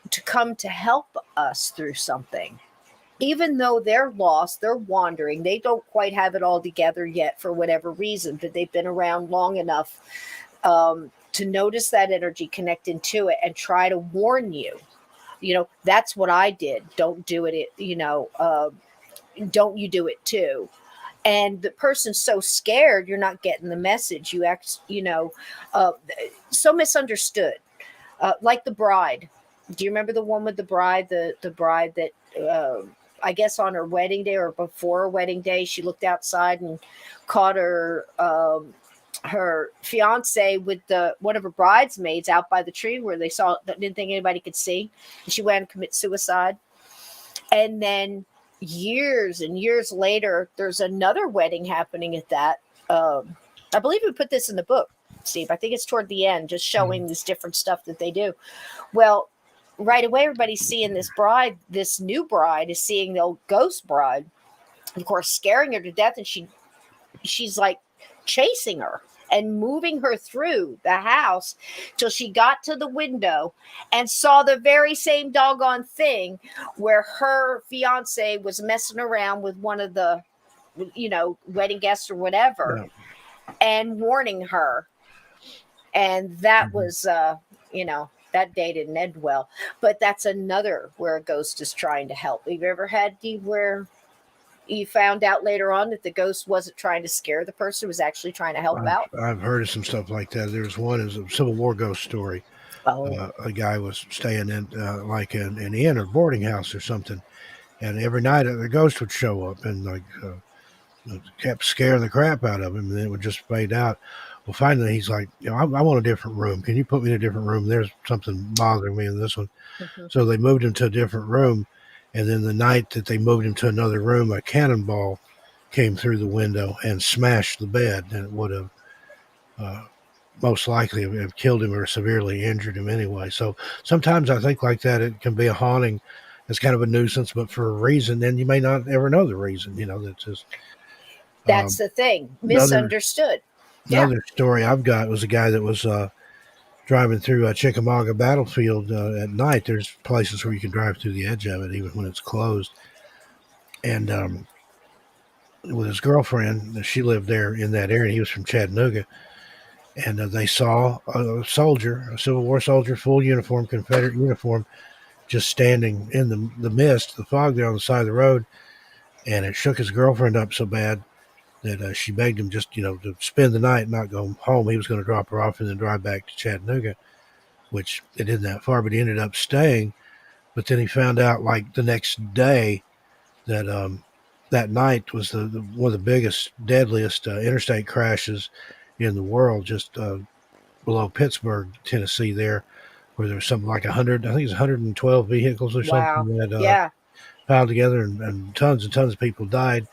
to come to help us through something. Even though they're lost, they're wandering, they don't quite have it all together yet for whatever reason, but they've been around long enough to notice that energy, connect into it, and try to warn you. That's what I did. Don't do it. Don't you do it too. and the person's so scared, you're not getting the message. You act, so misunderstood. Like the bride. Do you remember the one with the bride? The bride that I guess on her wedding day or before her wedding day, she looked outside and caught her fiance with one of her bridesmaids out by the tree where they saw, didn't think anybody could see, and she went and commit suicide. And then years and years later, there's another wedding happening at that. I believe we put this in the book, Steve. I think it's toward the end, just showing this different stuff that they do. Well, right away, everybody's seeing this bride. This new bride is seeing the old ghost bride, of course, scaring her to death, and she's like chasing her and moving her through the house till she got to the window and saw the very same doggone thing where her fiance was messing around with one of the, wedding guests or whatever, and warning her. And that was, that day didn't end well. But that's another where a ghost is trying to help. Have you ever had where you found out later on that the ghost wasn't trying to scare the person, it was actually trying to help out? I've heard of some stuff like that. There's one is a Civil War ghost story. A guy was staying in like an inn or boarding house or something, and every night a ghost would show up and kept scaring the crap out of him, and then it would just fade out. Well, finally he's like, I want a different room. Can you put me in a different room? There's something bothering me in this one. Mm-hmm. So they moved him to a different room. And then the night that they moved him to another room, a cannonball came through the window and smashed the bed, and it would have most likely have killed him or severely injured him anyway. So sometimes I think like that, it can be a haunting. It's kind of a nuisance, but for a reason, and you may not ever know the reason. That's just that's the thing, misunderstood. Another story I've got was a guy that was driving through a Chickamauga battlefield at night. There's places where you can drive through the edge of it, even when it's closed. And with his girlfriend, she lived there in that area. He was from Chattanooga. And they saw a soldier, a Civil War soldier, full uniform, Confederate uniform, just standing in the mist, the fog there on the side of the road. And it shook his girlfriend up so bad that she begged him just, to spend the night and not go home. He was going to drop her off and then drive back to Chattanooga, which it isn't that far, but he ended up staying. But then he found out like the next day that that night was one of the biggest, deadliest interstate crashes in the world, just below Pittsburgh, Tennessee there, where there was something like 100, I think it's 112 vehicles or something that piled together and tons of people died.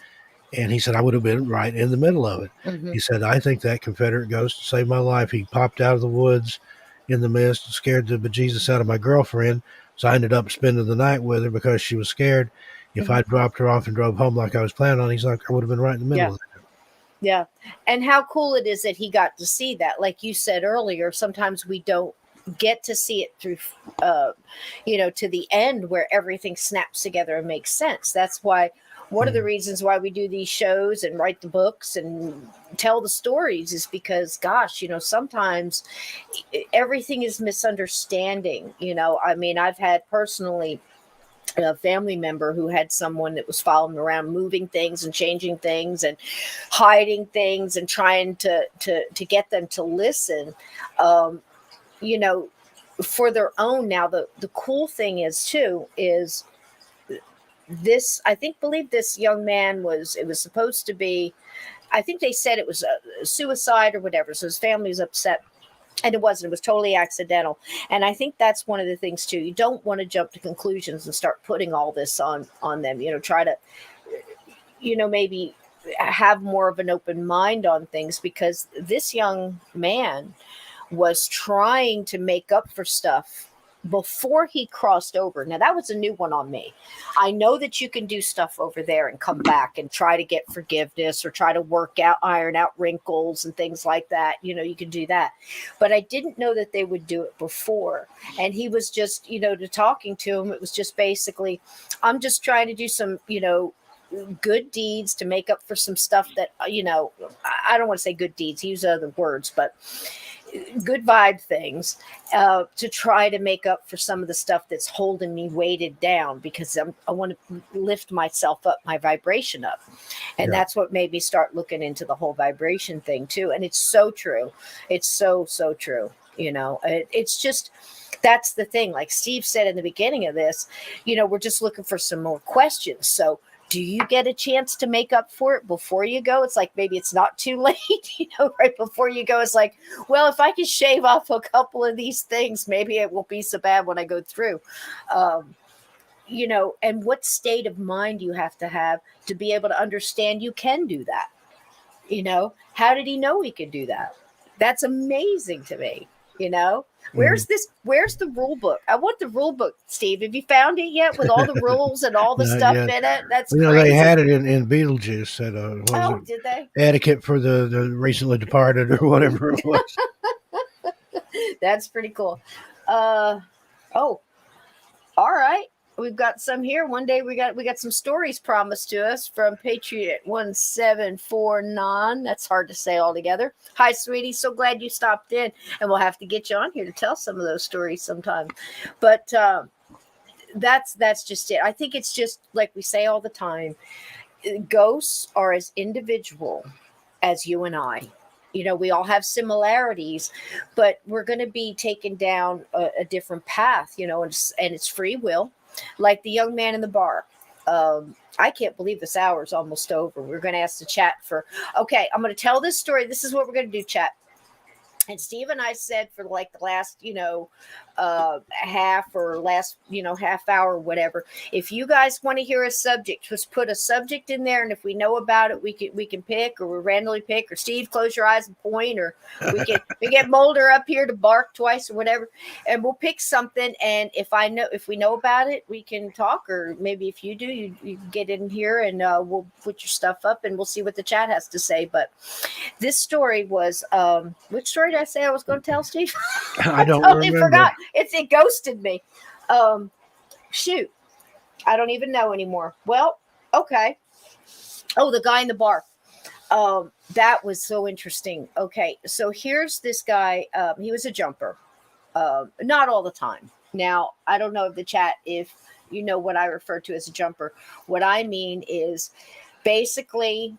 And he said, I would have been right in the middle of it. Mm-hmm. He said, I think that Confederate ghost saved my life. He popped out of the woods in the mist, scared the bejesus out of my girlfriend. So I ended up spending the night with her because she was scared. If I dropped her off and drove home like I was planning on, he's like, I would have been right in the middle of it. Yeah. And how cool it is that he got to see that. Like you said earlier, sometimes we don't get to see it through, to the end where everything snaps together and makes sense. That's why one of the reasons why we do these shows and write the books and tell the stories is because, gosh, sometimes everything is misunderstanding. I've had personally a family member who had someone that was following around, moving things and changing things and hiding things and trying to get them to listen, for their own. Now, the cool thing is this, believe this young man it was supposed to be, I think they said it was a suicide or whatever. So his family was upset. And it wasn't. It was totally accidental. And I think that's one of the things, too. You don't want to jump to conclusions and start putting all this on them. Try to, maybe have more of an open mind on things, because this young man was trying to make up for stuff before he crossed over. Now, that was a new one on me. I know that you can do stuff over there and come back and try to get forgiveness or try to iron out wrinkles and things like that. You can do that. But I didn't know that they would do it before. And he was just, to talking to him, it was just basically, I'm just trying to do some, good deeds to make up for some stuff that, I don't want to say good deeds. He used other words, but good vibe things to try to make up for some of the stuff that's holding me weighted down, because I want to lift myself up, my vibration up. And Yeah. that's what made me start looking into the whole vibration thing too. And it's so true. It's so, so true. It's just, that's the thing. Like Steve said in the beginning of this, we're just looking for some more questions. So do you get a chance to make up for it before you go? It's like, maybe it's not too late, right before you go. It's like, well, if I can shave off a couple of these things, maybe it won't be so bad when I go through. And what state of mind you have to be able to understand you can do that. How did he know he could do that? That's amazing to me. Where's the rule book? I want the rule book, Steve. Have you found it yet, with all the rules and all the Not stuff yet. in it? That's They crazy. had it in Beetlejuice. That what was it? Did they? Etiquette for the recently departed, or whatever it was. That's pretty cool. Oh, all right. We've got some here. One day we got some stories promised to us from Patriot 1749. That's hard to say all together. Hi, sweetie. So glad you stopped in, and we'll have to get you on here to tell some of those stories sometime. But that's just it. I think it's just like we say all the time. Ghosts are as individual as you and I. We all have similarities, but we're going to be taken down a different path, and it's free will. Like the young man in the bar. I can't believe this hour is almost over. We're going to ask the chat okay, I'm going to tell this story. This is what we're going to do, chat. And Steve and I said for like the last, half hour or whatever, if you guys want to hear a subject, just put a subject in there. And if we know about it, we can pick, or we randomly pick, or Steve, close your eyes and point, or we get Mulder up here to bark twice or whatever. And we'll pick something. And if we know about it, we can talk, or maybe if you do, you get in here and we'll put your stuff up and we'll see what the chat has to say. But this story was, which story did I say I was going to tell, Steve? I don't totally remember. forgot. It ghosted me. Shoot. I don't even know anymore. Well, okay. Oh, the guy in the bar. That was so interesting. Okay. So here's this guy. He was a jumper. Not all the time. Now, I don't know if the chat, if you know what I refer to as a jumper. What I mean is basically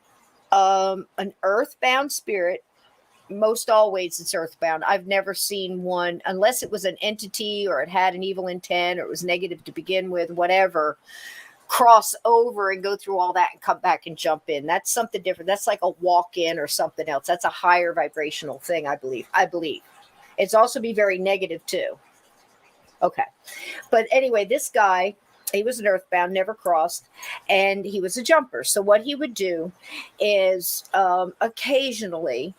an earthbound spirit. Most always it's earthbound. I've never seen one, unless it was an entity or it had an evil intent or it was negative to begin with, whatever, cross over and go through all that and come back and jump in. That's something different. That's like a walk in or something else. That's a higher vibrational thing, I believe. It's also be very negative too. Okay. But anyway, this guy, he was an earthbound, never crossed, and he was a jumper. So what he would do is occasionally,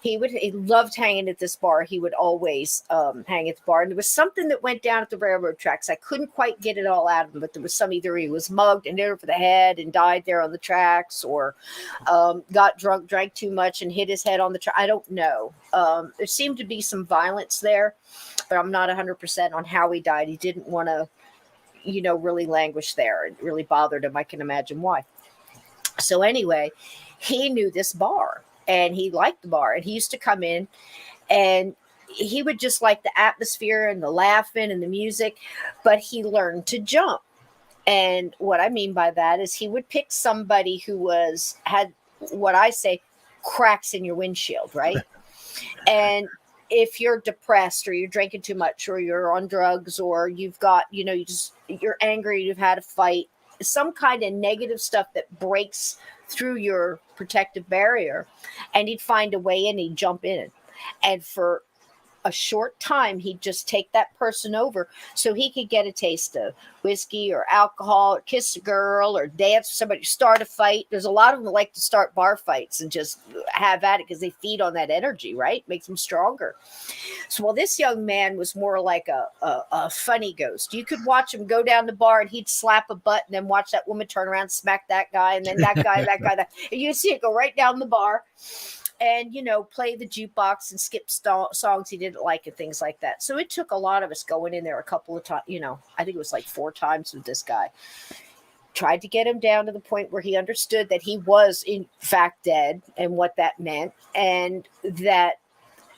he loved hanging at this bar. He would always hang at the bar. And there was something that went down at the railroad tracks. I couldn't quite get it all out of him, but there was either he was mugged and hit over the head and died there on the tracks, or got drunk, drank too much and hit his head on the track. I don't know. There seemed to be some violence there, but I'm not 100% on how he died. He didn't want to, really languish there. It really bothered him. I can imagine why. So anyway, he knew this bar. And he liked the bar, and he used to come in, and he would just like the atmosphere and the laughing and the music, but he learned to jump. And what I mean by that is he would pick somebody who had what I say cracks in your windshield, right? And if you're depressed or you're drinking too much or you're on drugs or you've got, you're angry, you've had a fight, some kind of negative stuff that breaks through your protective barrier, and he'd find a way in, he'd jump in. And for a short time, he'd just take that person over so he could get a taste of whiskey or alcohol or kiss a girl or dance with somebody, start a fight. There's a lot of them that like to start bar fights and just have at it because they feed on that energy, right? Makes them stronger. So while this young man was more like a funny ghost, you could watch him go down the bar and he'd slap a butt and then watch that woman turn around, smack that guy, and then that guy, that. And you'd see it go right down the bar. And, play the jukebox and skip songs he didn't like and things like that. So it took a lot of us going in there a couple of times, I think it was like 4 times with this guy. Tried to get him down to the point where he understood that he was in fact dead and what that meant. And that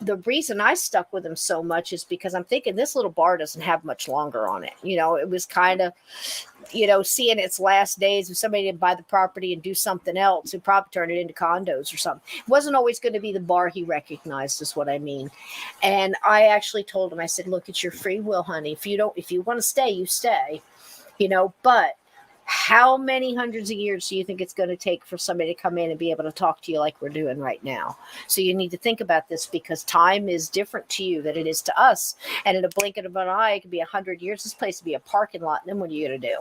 the reason I stuck with him so much is because I'm thinking this little bar doesn't have much longer on it. It was kind of, seeing its last days. If somebody didn't buy the property and do something else, who probably turn it into condos or something. It wasn't always going to be the bar he recognized, is what I mean. And I actually told him, I said, look, it's your free will, honey. If you want to stay, you stay, but how many hundreds of years do you think it's going to take for somebody to come in and be able to talk to you like we're doing right now? So you need to think about this, because time is different to you than it is to us. And in a blink of an eye, it could be 100 years. This place would be a parking lot. And then what are you going to do?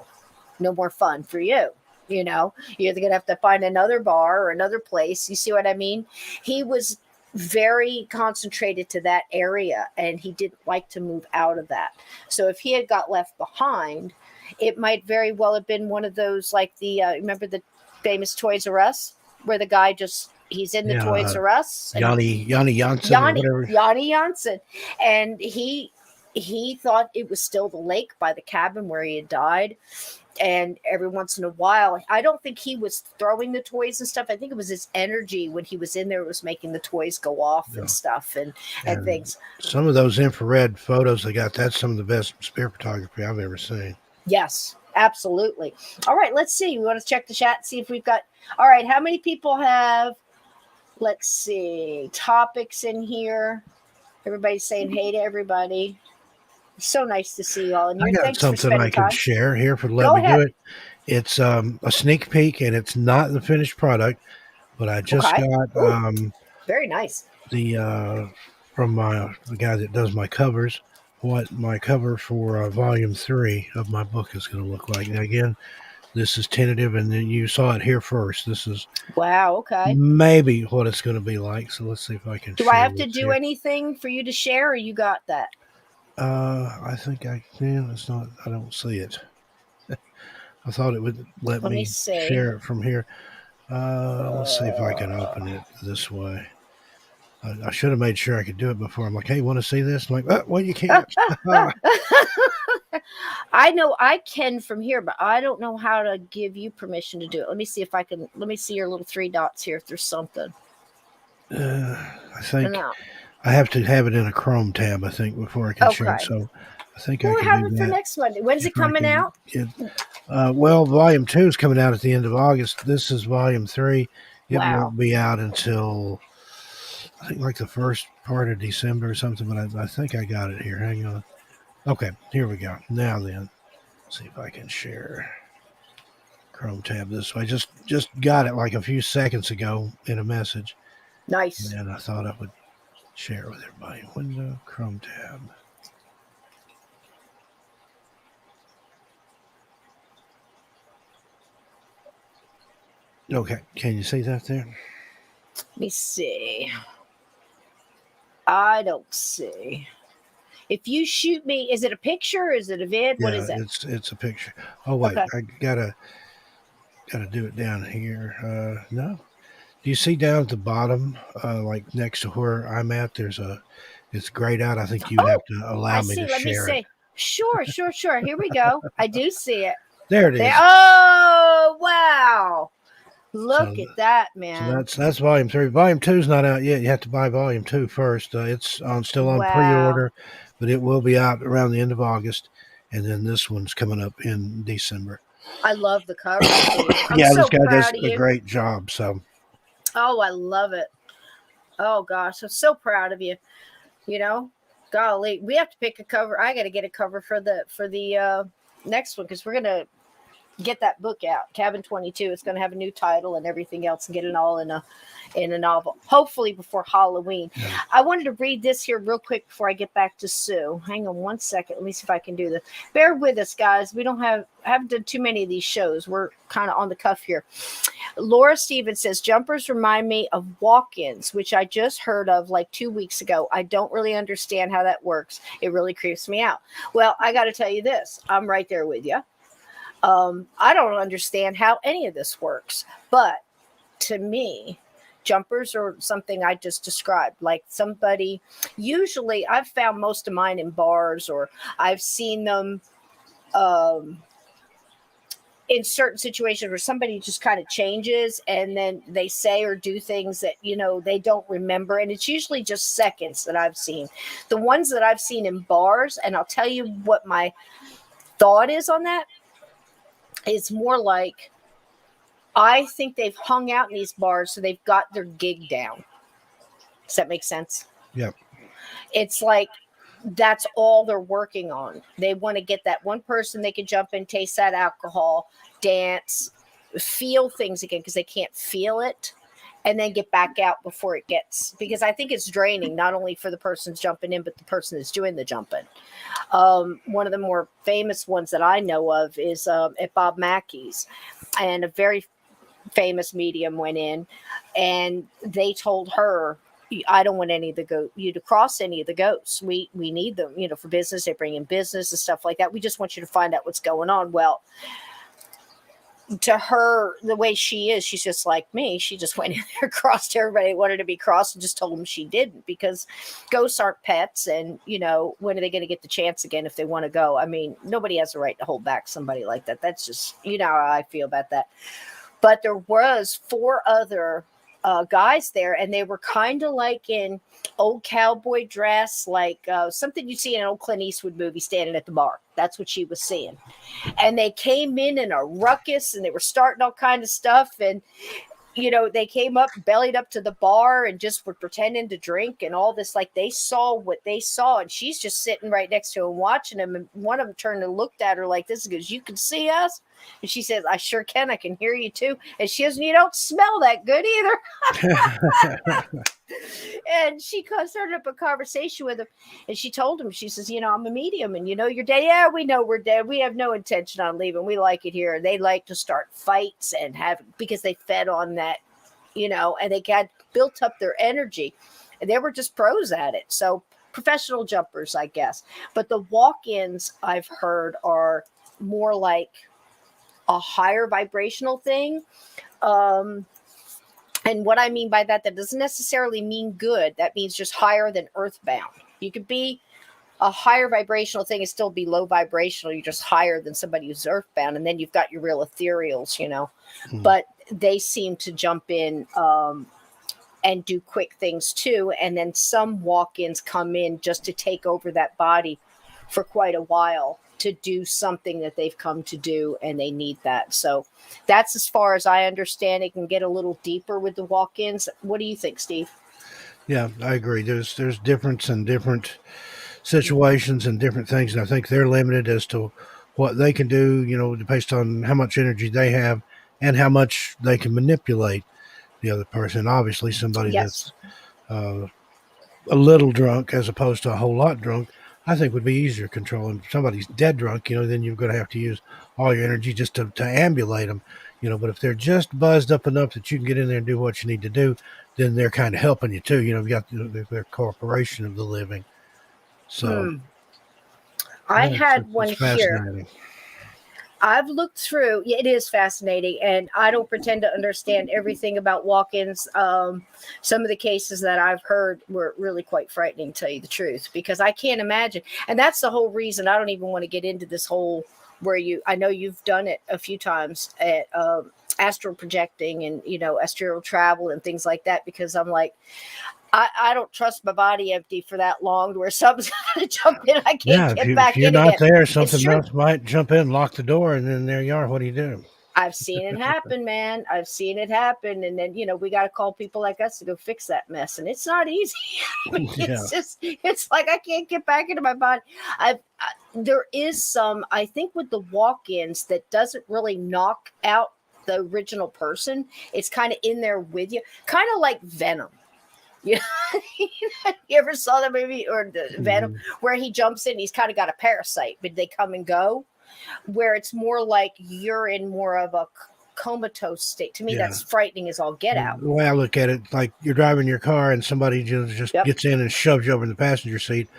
No more fun for you. You're either going to have to find another bar or another place. You see what I mean? He was very concentrated to that area, and he didn't like to move out of that. So if he had got left behind, it might very well have been one of those, like remember the famous Toys R Us, where the guy he's in the Toys R Us. Yanni Janssen or whatever. Yanni Janssen. And he thought it was still the lake by the cabin where he had died. And every once in a while, I don't think he was throwing the toys and stuff. I think it was his energy when he was in there was making the toys go off and stuff and things. Some of those infrared photos they got, that's some of the best spirit photography I've ever seen. Yes, absolutely. All right, let's see. We want to check the chat, see if we've got. All right, how many people have, let's see, topics in here? Everybody's saying hey to everybody. So nice to see you all. And I got something I can share here for let me do it. It's a sneak peek, and it's not the finished product, but I just got very nice. The from the guy that does my covers, what my cover for volume 3 of my book is going to look like. Now, again, this is tentative, and then you saw it here first. This is maybe what it's going to be like. So let's see if I can. Do I have to do anything for you to share, or you got that? I think I can. It's not. I don't see it. I thought it would let me share it from here. Let's see if I can open it this way. I should have made sure I could do it before. I'm like, hey, want to see this? I'm like, well, you can't. I know I can from here, but I don't know how to give you permission to do it. Let me see if I can. Let me see your little 3 dots here if there's something. I think I have to have it in a Chrome tab, I think, before I can share it. So I think I can have it for next Monday. When's it coming out? Well, volume 2 is coming out at the end of August. This is volume 3. It won't be out until I think like the first part of December or something, but I think I got it here. Hang on. Okay, here we go. Now then, let's see if I can share Chrome tab this way. Just got it like a few seconds ago in a message. Nice. And I thought I would share it with everybody. Window, Chrome tab. Okay, can you see that there? Let me see. I don't see. If you shoot me, is it a picture or is it a vid? What is it? It's a picture. Oh wait, I gotta do it down here. No. Do you see down at the bottom, like next to where I'm at, it's grayed out. I think you have to allow me to share it. Sure. Here we go. I do see it. There it is. Oh, wow. Look at that, man. So that's volume 3. Volume 2 is not out yet. You have to buy volume 2 first. It's still on pre-order, but it will be out around the end of August. And then this one's coming up in December. I love the cover. This guy does a great job. So. Oh, I love it. Oh gosh, I'm so proud of you. Golly, we have to pick a cover. I got to get a cover for the next one, because we're gonna get that book out, Cabin 22. It's going to have a new title and everything else, and get it all in a novel, hopefully before Halloween. Yeah. I wanted to read this here real quick before I get back to Sue. Hang on one second. Let me see if I can do this. Bear with us, guys. We haven't done too many of these shows. We're kind of on the cuff here. Laura Stevens says, jumpers remind me of walk-ins, which I just heard of like 2 weeks ago. I don't really understand how that works. It really creeps me out. Well, I got to tell you this. I'm right there with you. I don't understand how any of this works, but to me, jumpers are something I just described, like somebody, usually I've found most of mine in bars, or I've seen them, in certain situations where somebody just kind of changes and then they say or do things that, they don't remember. And it's usually just seconds that I've seen. The ones that I've seen in bars, and I'll tell you what my thought is on that, is more like, I think they've hung out in these bars, so they've got their gig down. Does that make sense? Yep. It's like, that's all they're working on. They want to get that one person they can jump in, taste that alcohol, dance, feel things again, because they can't feel it, and then get back out before it gets, because I think it's draining, not only for the person's jumping in, but the person that's doing the jumping. One of the more famous ones that I know of is at Bob Mackey's, and a very famous medium went in, and they told her, I don't want you to cross any of the goats. We need them, for business. They bring in business and stuff like that. We just want you to find out what's going on. Well, to her, the way she is, she's just like me. She just went in there, crossed everybody that wanted to be crossed, and just told them she didn't, because ghosts aren't pets. And, when are they going to get the chance again if they want to go? I mean, nobody has a right to hold back somebody like that. That's just, how I feel about that. But there was 4 other guys there, and they were kind of like in old cowboy dress, like something you see in an old Clint Eastwood movie, standing at the bar. That's what she was seeing. And they came in a ruckus, and they were starting all kind of stuff. And they came up, bellied up to the bar, and just were pretending to drink and all this. Like, they saw what they saw, and she's just sitting right next to him watching them. And one of them turned and looked at her like this, and goes, "You can see us?" And she says, "I sure can. I can hear you too." And she goes, "You don't smell that good either." And she started up a conversation with him, and she told him, she says, "I'm a medium, and you're dead." "Yeah, we know we're dead. We have no intention on leaving. We like it here." And they like to start fights and because they fed on that, and they got built up their energy, and they were just pros at it. So professional jumpers, I guess. But the walk-ins, I've heard, are more like a higher vibrational thing. And what I mean by that doesn't necessarily mean good. That means just higher than earthbound. You could be a higher vibrational thing and still be low vibrational. You're just higher than somebody who's earthbound. And then you've got your real ethereals, But they seem to jump in and do quick things too. And then some walk-ins come in just to take over that body for quite a while, to do something that they've come to do, and they need that. So that's as far as I understand. It can get a little deeper with the walk-ins. What do you think, Steve? Yeah, I agree. There's difference in different situations and different things, and I think they're limited as to what they can do, based on how much energy they have and how much they can manipulate the other person. Obviously, somebody Yes. that's a little drunk as opposed to a whole lot drunk, I think would be easier controlling. If somebody's dead drunk, then you're going to have to use all your energy just to ambulate them, But if they're just buzzed up enough that you can get in there and do what you need to do, then they're kind of helping you too. You've got their corporation of the living. So I yeah, had one it's here. fascinating. I've looked through. It is fascinating, and I don't pretend to understand everything about walk-ins. Some of the cases that I've heard were really quite frightening, to tell you the truth, because I can't imagine. And that's the whole reason I don't even want to get into this whole I know you've done it a few times at astral projecting and, astral travel and things like that, because I'm like, I don't trust my body empty for that long to where something's going to jump in. I can't get back if you're in not again. there, something else might jump in, lock the door, and then there you are. What do you do? I've seen it happen, man. I've seen it happen. And then, we got to call people like us to go fix that mess. And it's not easy. It's like, I can't get back into my body. There is some, I think, with the walk-ins that doesn't really knock out the original person. It's kind of in there with you, kind of like Venom. You ever saw that movie, or the Venom, where he jumps in, he's kind of got a parasite, but they come and go, where it's more like you're in more of a comatose state. To me, that's frightening as all get out. The way I look at it, like you're driving your car and somebody just gets in and shoves you over in the passenger seat,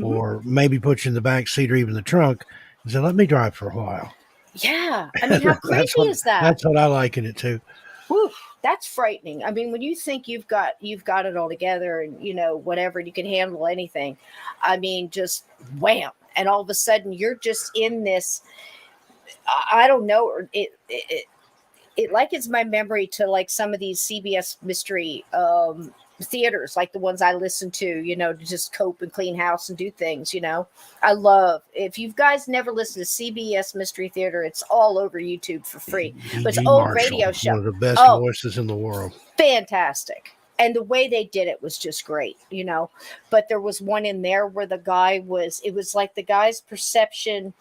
or maybe puts you in the back seat or even the trunk, and say, "Let me drive for a while." Yeah. I mean, how creepy is that? That's what I liken it to. Whew, that's frightening. I mean, when you think you've got it all together and, whatever, you can handle anything. I mean, just wham. And all of a sudden you're just in this I don't know. It likens my memory to like some of these CBS mystery theaters, like the ones I listen to, to just cope and clean house and do things. I love, if you guys never listened to CBS Mystery Theater, it's all over YouTube for free. But it's an E.G. old Marshall, radio show. one of the best Oh, voices in the world. fantastic. And the way they did it was just great. But there was one in there where it was like the guy's perception,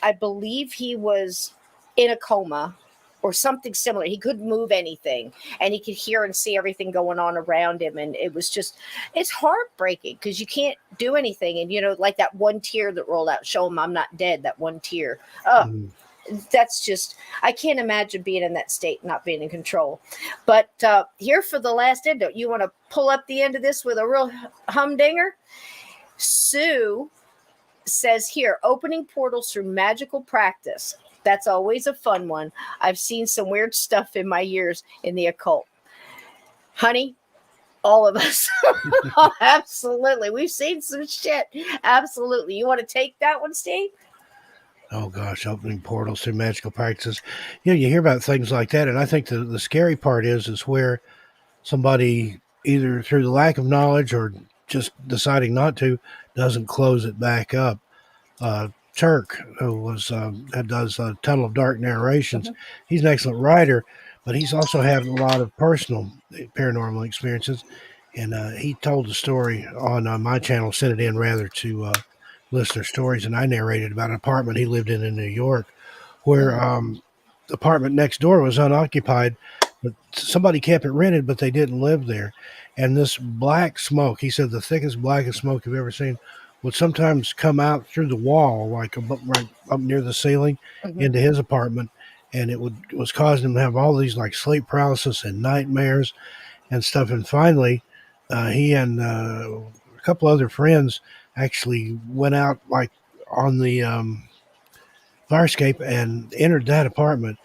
I believe he was in a coma or something similar. He couldn't move anything and he could hear and see everything going on around him. And it's heartbreaking because you can't do anything. And, like that one tear that rolled out, show him I'm not dead, that one tear. Oh, that's just, I can't imagine being in that state, not being in control. But here for the last end, don't you want to pull up the end of this with a real humdinger? Sue says here, opening portals through magical practice. That's always a fun one. I've seen some weird stuff in my years in the occult. Honey, all of us. Absolutely. We've seen some shit. Absolutely. You want to take that one, Steve? Oh gosh, opening portals through magical practices. You hear about things like that, and I think the scary part is where somebody, either through the lack of knowledge or just deciding not to, doesn't close it back up. Turk, who does Tunnel of Dark narrations, he's an excellent writer, but he's also had a lot of personal paranormal experiences, and he told the story on my channel, sent it in rather to listener stories, and I narrated about an apartment he lived in New York, where the apartment next door was unoccupied, but somebody kept it rented, but they didn't live there. And this black smoke, he said, the thickest, blackest smoke you've ever seen, would sometimes come out through the wall, like right up near the ceiling, into his apartment, and it was causing him to have all these like sleep paralysis and nightmares and stuff. And finally, he and a couple other friends actually went out like on the fire escape and entered that apartment.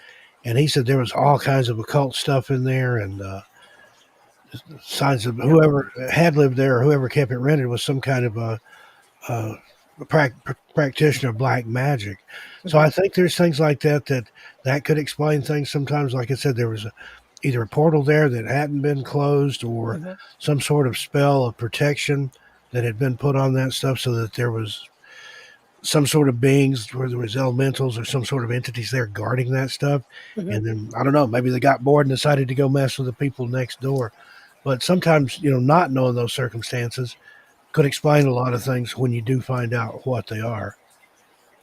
And he said there was all kinds of occult stuff in there, and signs of whoever had lived there or whoever kept it rented was some kind of a practitioner of black magic. So I think there's things like that could explain things sometimes. Like I said, there was either a portal there that hadn't been closed, or some sort of spell of protection that had been put on that stuff, so that there was some sort of beings, where there was elementals or some sort of entities there guarding that stuff. And then, I don't know, maybe they got bored and decided to go mess with the people next door. But sometimes, not knowing those circumstances could explain a lot of things when you do find out what they are.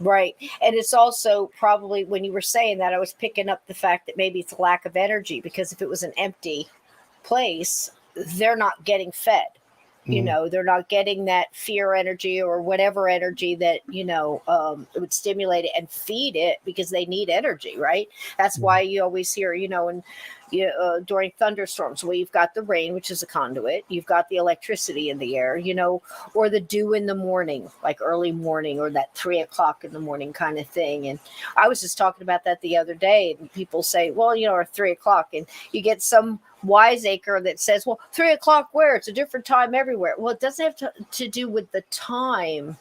Right. And it's also probably, when you were saying that, I was picking up the fact that maybe it's a lack of energy, because if it was an empty place, they're not getting fed. They're not getting that fear energy or whatever energy that, it would stimulate it and feed it, because they need energy, right? That's why you always hear, and during thunderstorms, where you've got the rain, which is a conduit, you've got the electricity in the air, or the dew in the morning, like early morning, or that 3:00 in the morning kind of thing. And I was just talking about that the other day, and people say, well, or 3:00, and you get some wiseacre that says, well, 3:00 where? It's a different time everywhere. Well, it doesn't have to do with the time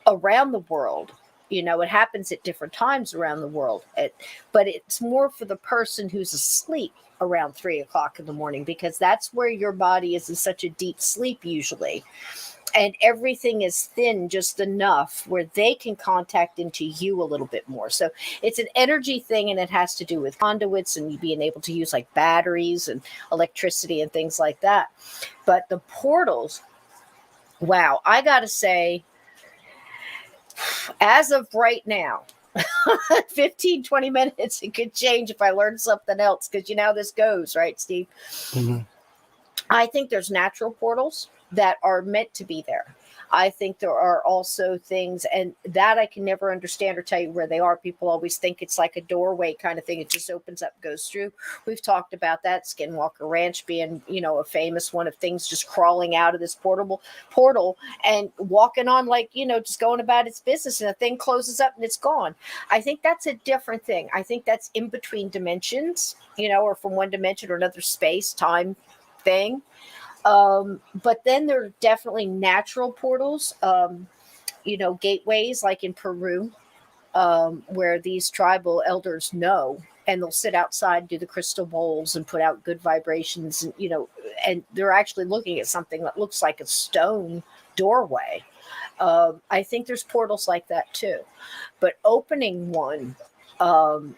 around the world. It happens at different times around the world, but it's more for the person who's asleep around 3:00 in the morning, because that's where your body is in such a deep sleep usually, and everything is thin just enough where they can contact into you a little bit more. So it's an energy thing, and it has to do with conduits and being able to use like batteries and electricity and things like that. But the portals, wow, I gotta say, as of right now, 15-20 minutes, it could change if I learn something else, because how this goes, right, Steve? I think there's natural portals that are meant to be there. I think there are also things, and that I can never understand or tell you where they are. People always think it's like a doorway kind of thing. It just opens up, goes through. We've talked about that. Skinwalker Ranch being, a famous one of things, just crawling out of this portal and walking on, like, just going about its business, and the thing closes up and it's gone. I think that's a different thing. I think that's in between dimensions, or from one dimension or another, space, time thing. But then there are definitely natural portals, gateways, like in Peru, where these tribal elders know, and they'll sit outside, do the crystal bowls, and put out good vibrations, and and they're actually looking at something that looks like a stone doorway. I think there's portals like that too, but opening one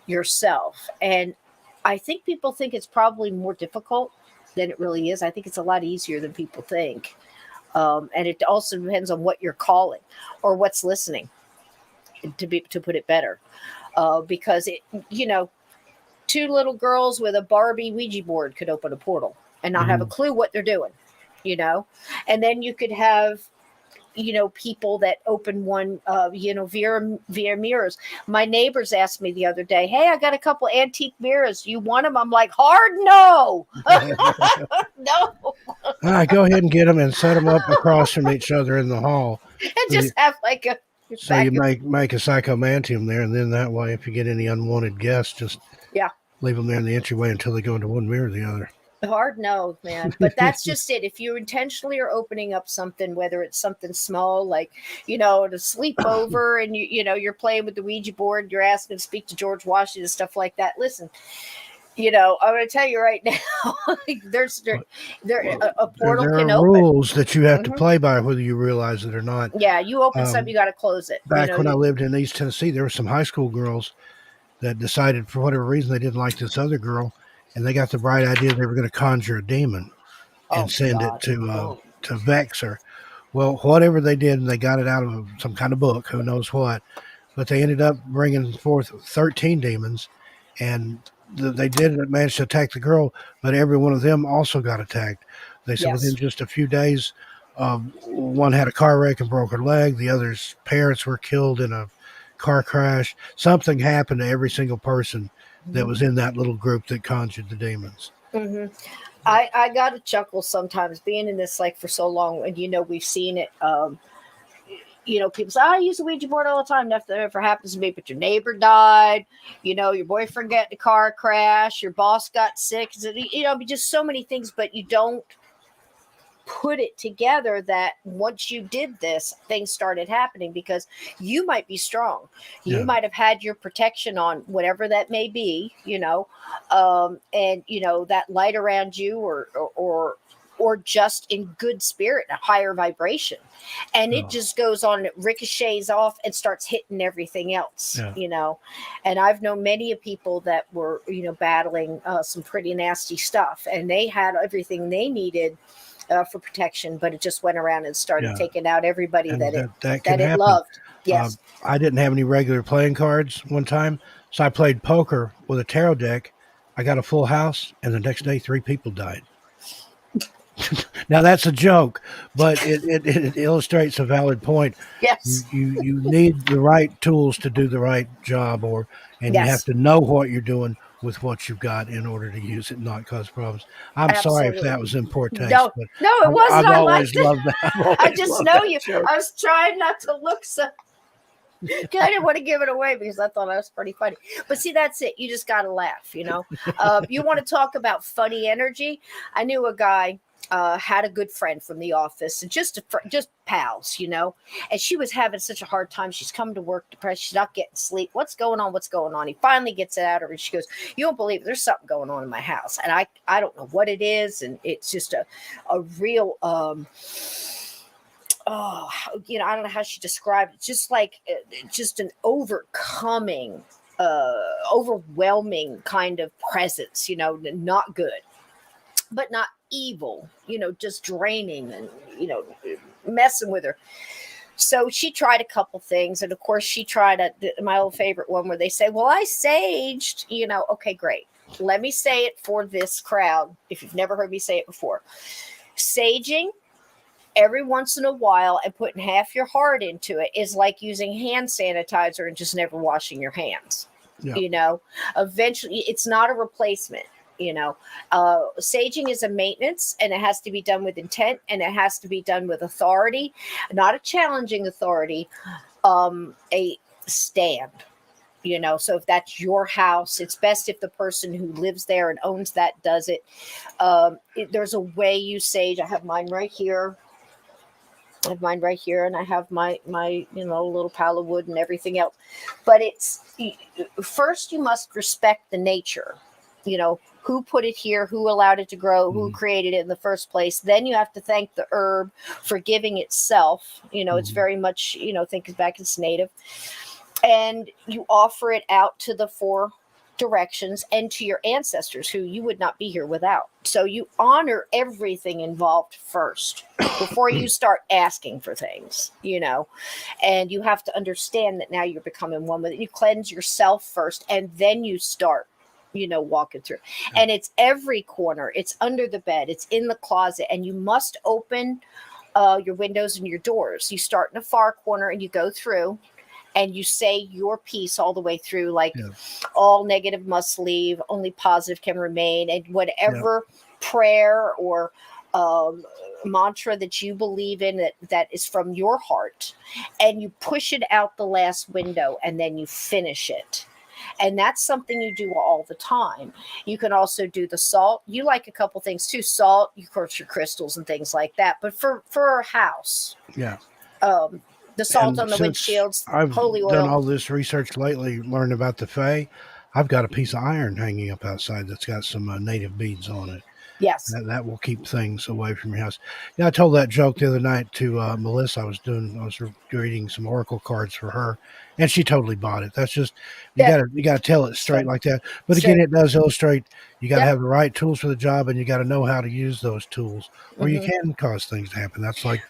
yourself, and I think people think it's probably more difficult than it really is. I think it's a lot easier than people think. And it also depends on what you're calling or what's listening, to put it better. Because two little girls with a Barbie Ouija board could open a portal and not have a clue what they're doing, and then you could have people that open one, via mirrors. My neighbors asked me the other day, "Hey, I got a couple antique mirrors. You want them?" I'm like, hard no. No. All right, go ahead and get them and set them up across from each other in the hall. And just have like a. So you make a psychomantium there, and then that way, if you get any unwanted guests, just leave them there in the entryway until they go into one mirror or the other. Hard no, man. But that's just it. If you intentionally are opening up something, whether it's something small like, to sleep over, and you're playing with the Ouija board, you're asking to speak to George Washington, stuff like that. Listen, I'm going to tell you right now, a portal there can are open. rules that you have to play by, whether you realize it or not. Yeah, you open something, you got to close it. Back when I lived in East Tennessee, there were some high school girls that decided, for whatever reason, they didn't like this other girl, and they got the bright idea they were going to conjure a demon and send it to vex her. Well, whatever they did, and they got it out of some kind of book, who knows what, but they ended up bringing forth 13 demons, and they did manage to attack the girl, but every one of them also got attacked. They said within just a few days, one had a car wreck and broke her leg. The other's parents were killed in a car crash. Something happened to every single person that was in that little group that conjured the demons. Mm-hmm. I got to chuckle sometimes being in this for so long, and we've seen it. People say, I use a Ouija board all the time. Nothing ever happens to me, but your neighbor died. Your boyfriend got in a car crash. Your boss got sick. Just so many things, but you don't put it together that once you did this, things started happening, because you might be strong. You might have had your protection on, whatever that may be, and that light around you, or just in good spirit, a higher vibration, and it just goes on, it ricochets off and starts hitting everything else. And I've known many of people that were battling some pretty nasty stuff, and they had everything they needed for protection, but it just went around and started taking out everybody that it loved. Yes. I didn't have any regular playing cards one time, so I played poker with a tarot deck. I got a full house, and the next day 3 people died. Now that's a joke, but it illustrates a valid point. Yes. You need the right tools to do the right job, and you have to know what you're doing with what you've got in order to use it and not cause problems. I'm sorry if that was in poor taste. No, it wasn't. I've always loved that. I just know you. I was trying not to look so. I didn't want to give it away because I thought I was pretty funny. But see, that's it. You just got to laugh, You want to talk about funny energy? I knew a guy had a good friend from the office, and just pals, and she was having such a hard time. She's coming to work depressed. She's not getting sleep. What's going on? He finally gets it out of her. She goes, you won't believe it. There's something going on in my house, and I don't know what it is. And it's just a real, I don't know how she described it. Just just an overwhelming kind of presence, not good, but not evil, just draining and, messing with her. So she tried a couple things. And of course she tried my old favorite one where they say, well, I saged, okay, great. Let me say it for this crowd. If you've never heard me say it before, saging every once in a while and putting half your heart into it is like using hand sanitizer and just never washing your hands. Eventually it's not a replacement. Saging is a maintenance, and it has to be done with intent, and it has to be done with authority, not a challenging authority, a stand. So if that's your house, it's best if the person who lives there and owns that does it. There's a way you sage. I have mine right here. I have mine right here, and I have my little pile of wood and everything else. But it's first you must respect the nature. Who put it here, who allowed it to grow, who created it in the first place. Then you have to thank the herb for giving itself. It's very much, think back, it's native. And you offer it out to the four directions and to your ancestors who you would not be here without. So you honor everything involved first before you start asking for things, and you have to understand that now you're becoming one with it. You cleanse yourself first and then you start walking through. And it's every corner. It's under the bed. It's in the closet. And you must open your windows and your doors. You start in a far corner and you go through and you say your piece all the way through, like all negative must leave, only positive can remain. And whatever prayer or mantra that you believe in that is from your heart, and you push it out the last window and then you finish it. And that's something you do all the time. You can also do the salt. You like a couple things too. Salt, of course, your crystals and things like that. But for a house, the salt on the windshields, I've holy oil. done all this research lately, learning about the Fae. I've got a piece of iron hanging up outside that's got some native beads on it. Yes. That will keep things away from your house. Yeah, I told that joke the other night to Melissa. I was reading some oracle cards for her, and she totally bought it. That's just you gotta tell it straight like that. But again, it does illustrate you got to have the right tools for the job, and you got to know how to use those tools, or you can cause things to happen. That's like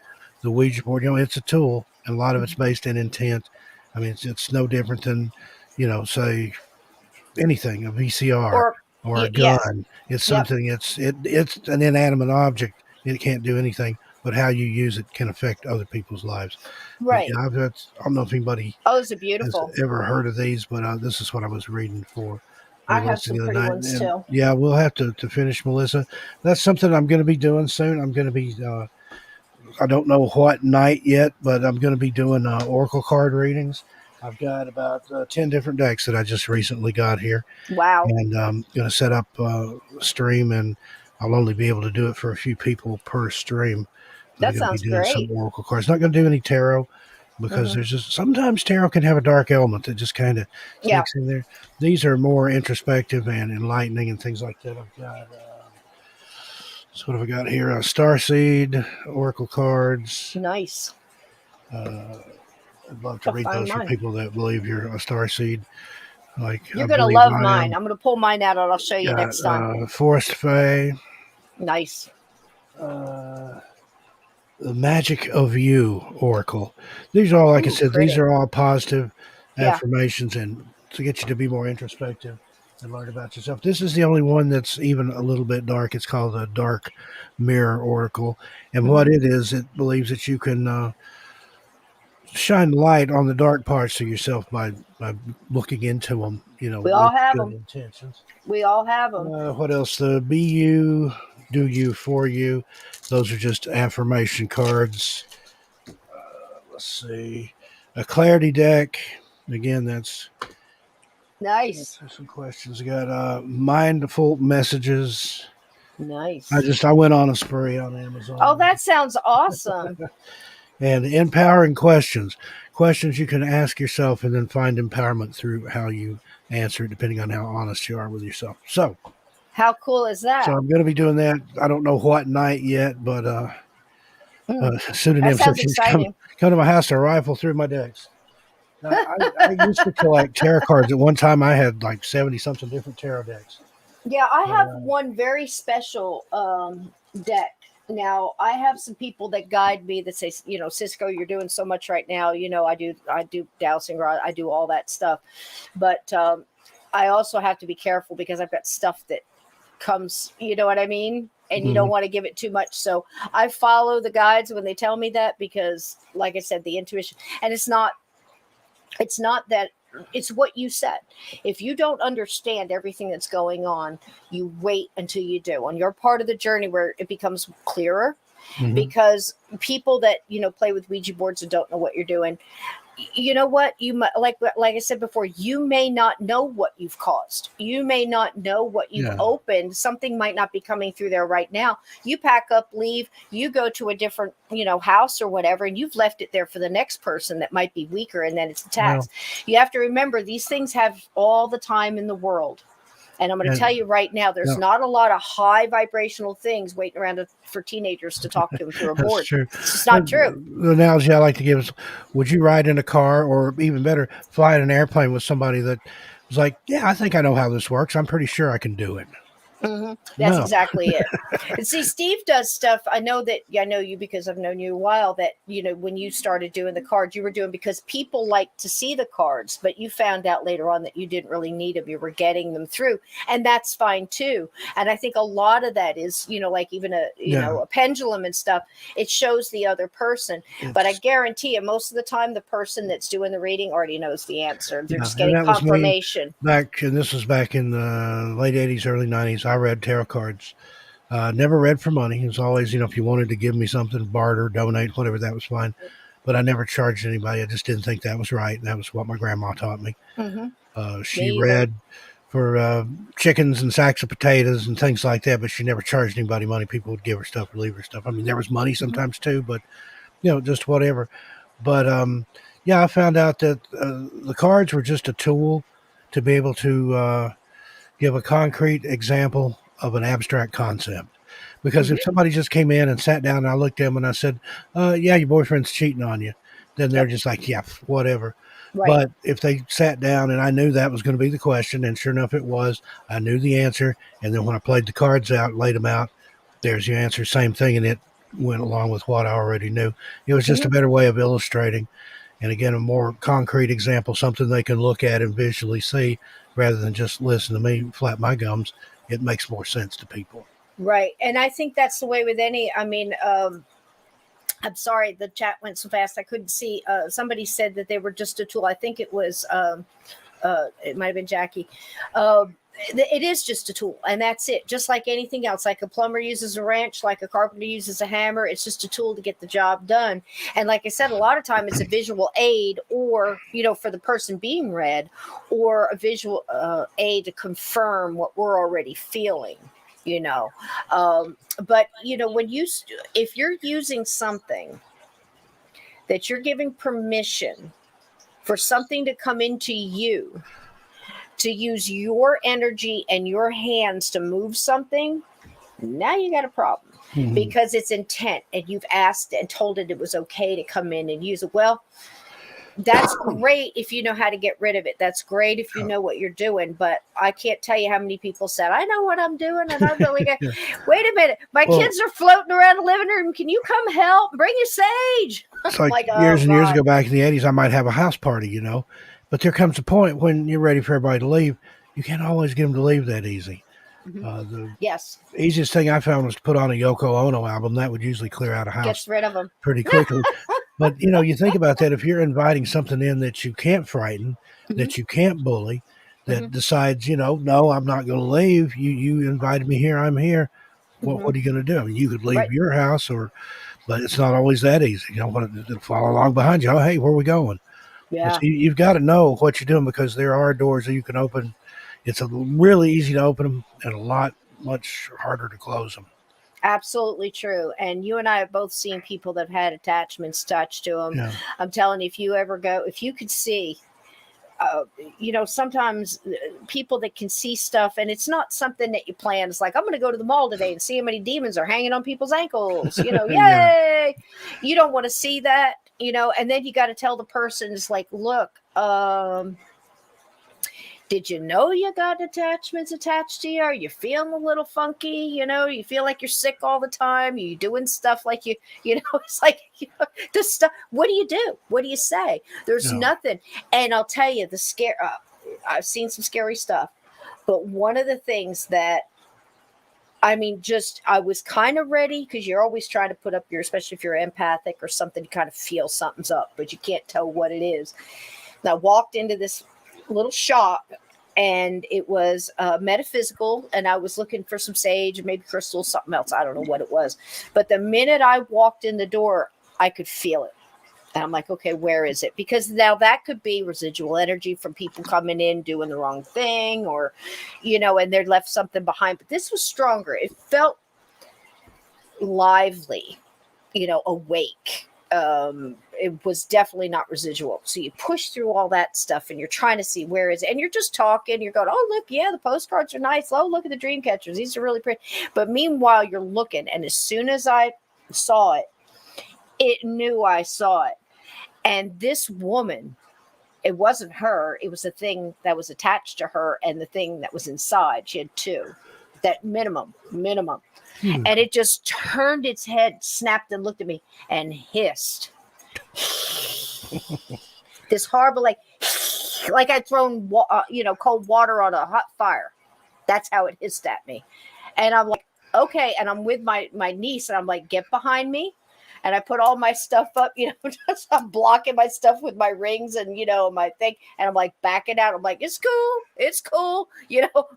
the Ouija board. It's a tool, and a lot of it's based in intent. I mean, it's no different than say anything, a VCR. Or a gun. It's something. It's an inanimate object. It can't do anything, but how you use it can affect other people's lives. Right. I don't know if anybody those are beautiful. has ever heard of these, but this is what I was reading for. I have some pretty ones too. Yeah, we'll have to finish, Melissa. That's something I'm going to be doing soon. I'm going to be. I don't know what night yet, but I'm going to be doing oracle card readings. I've got about 10 different decks that I just recently got here. Wow. And I'm going to set up a stream, and I'll only be able to do it for a few people per stream. That sounds great. Some oracle cards. Not going to do any tarot because there's just sometimes tarot can have a dark element that just kind of sneaks in there. These are more introspective and enlightening and things like that. I've got, so what have I got here? Starseed, oracle cards. Nice. I'd love to read those for people that believe you're a starseed. You're going to love mine. I'm going to pull mine out and I'll show you next time. Forest Fae. Nice. The Magic of You Oracle. These are all, like I said, these are all positive affirmations and to get you to be more introspective and learn about yourself. This is the only one that's even a little bit dark. It's called the Dark Mirror Oracle. And what it is, it believes that you can shine light on the dark parts of yourself by looking into them. We all have them. Intentions. We all have them. What else? The Be You, Do You, For You. Those are just affirmation cards. Let's see. A Clarity deck. Again, that's nice. Some questions. I got Mindful Messages. Nice. I went on a spree on Amazon. Oh, that sounds awesome. And empowering questions you can ask yourself and then find empowerment through how you answer, depending on how honest you are with yourself. So how cool is that? So I'm going to be doing that. I don't know what night yet, but pseudonym. That sounds exciting. Come to my house to rifle through my decks. I used to collect tarot cards. At one time, I had like 70-something different tarot decks. Yeah, I have one very special deck. Now, I have some people that guide me that say, Cisco, you're doing so much right now. I do dowsing rod. I do all that stuff. But I also have to be careful because I've got stuff that comes, you know what I mean? And you don't want to give it too much. So I follow the guides when they tell me that because, like I said, the intuition. And it's not that. It's what you said. If you don't understand everything that's going on, you wait until you do. On your part of the journey where it becomes clearer, because people that, play with Ouija boards and don't know what you're doing, you know what, you might, like I said before, you may not know what you've caused. You may not know what you've Yeah. opened. Something might not be coming through there right now. You pack up, leave, you go to a different, house or whatever, and you've left it there for the next person that might be weaker, and then it's Well, attacks. You have to remember, these things have all the time in the world. And I'm going to and tell you right now, there's yeah, not a lot of high vibrational things waiting around for teenagers to talk to them through a that's board. true. It's just not true. The analogy I like to give is: would you ride in a car, or even better, fly in an airplane with somebody that was like, "Yeah, I think I know how this works. I'm pretty sure I can do it." That's No. exactly it. And see, Steve does stuff. I know you because I've known you a while. That when you started doing the cards, you were doing because people like to see the cards, but you found out later on that you didn't really need them. You were getting them through, and that's fine too. And I think a lot of that is, like even Yeah. a pendulum and stuff. It shows the other person, but I It's guarantee you, most of the time, the person that's doing the reading already knows the answer. They're yeah, just and getting that was me confirmation. back, and this was back in the late '80s, early '90s. I read tarot cards. Never read for money. It was always, if you wanted to give me something, barter, donate, whatever, that was fine. But I never charged anybody. I just didn't think that was right. And that was what my grandma taught me. Mm-hmm. She Me either. read for chickens and sacks of potatoes and things like that, but she never charged anybody money. People would give her stuff or leave her stuff. I mean, there was money Mm-hmm. sometimes too, but just whatever. But yeah, I found out that the cards were just a tool to be able to give a concrete example of an abstract concept. Because if Mm-hmm. somebody just came in and sat down and I looked at them and I said, yeah, your boyfriend's cheating on you, then they're Yep. just like, yeah, whatever. Right. But if they sat down and I knew that was going to be the question, and sure enough it was, I knew the answer. And then when I played the cards out, laid them out, there's your answer, same thing. And it went along with what I already knew. It was just Mm-hmm. a better way of illustrating. And again, a more concrete example, something they can look at and visually see rather than just listen to me flap my gums. It makes more sense to people. Right. And I think that's the way with any, I'm sorry, the chat went so fast I couldn't see. Somebody said that they were just a tool. I think it was, it might have been Jackie. It is just a tool, and that's it. Just like anything else, like a plumber uses a wrench, like a carpenter uses a hammer. It's just a tool to get the job done. And like I said, a lot of time it's a visual aid, or for the person being read, or a visual aid to confirm what we're already feeling. But if you're using something that you're giving permission for something to come into you, to use your energy and your hands to move something, now you got a problem. Mhm. Because it's intent, and you've asked and told it was okay to come in and use it. Well, that's great if you know how to get rid of it. That's great if you know what you're doing. But I can't tell you how many people said, I know what I'm doing, and I really got, Yeah. wait a minute, my Well, kids are floating around the living room. Can you come help? Bring your sage. it's like Like, oh years and years God. ago back in the '80s, I might have a house party, but there comes a point when you're ready for everybody to leave. You can't always get them to leave that easy. Mhm. The Yes, easiest thing I found was to put on a Yoko Ono album. That would usually clear out a house gets rid of them. pretty quickly. But you think about that. If you're inviting something in that you can't frighten, Mhm. that you can't bully, that Mhm. decides, no, I'm not going to leave. You invited me here. I'm here. Mhm. What are you going to do? I mean, you could leave Right. your house, but it's not always that easy. Want to follow along behind you. Oh, hey, where are we going? But Yeah. see, you've got to know what you're doing, because there are doors that you can open. It's really easy to open them and much harder to close them. Absolutely true. And you and I have both seen people that have had attachments touched to them. Yeah. I'm telling you, if you could see, sometimes people that can see stuff, and it's not something that you plan. It's like, I'm going to go to the mall today and see how many demons are hanging on people's ankles. Yeah. Yay! You don't want to see that, and then you got to tell the person, it's like, look, did you know you got attachments attached to you? Are you feeling a little funky? You feel like you're sick all the time. You doing stuff like it's like, this stuff. What do you do? What do you say? There's Yeah. nothing. And I'll tell you, I've seen some scary stuff. But one of the things that, I was kind of ready, because you're always trying to put up especially if you're empathic or something, you kind of feel something's up, but you can't tell what it is. And I walked into this little shop, and it was metaphysical, and I was looking for some sage, maybe crystals, something else. I don't know what it was. But the minute I walked in the door, I could feel it. And I'm like, okay, where is it? Because now that could be residual energy from people coming in doing the wrong thing, or, and they left something behind. But this was stronger. It felt lively, awake. It was definitely not residual. So you push through all that stuff and you're trying to see where is it. And you're just talking. You're going, oh, look, yeah, the postcards are nice. Oh, look at the dream catchers. These are really pretty. But meanwhile, you're looking. And as soon as I saw it, it knew I saw it. And this woman, it wasn't her. It was the thing that was attached to her and the thing that was inside. She had two, that minimum. And it just turned its head, snapped and looked at me and hissed. This horrible, like I'd thrown, cold water on a hot fire. That's how it hissed at me. And I'm like, okay. And I'm with my niece and I'm like, get behind me. And I put all my stuff up, just I'm blocking my stuff with my rings and, my thing. And I'm like backing out. I'm like, it's cool.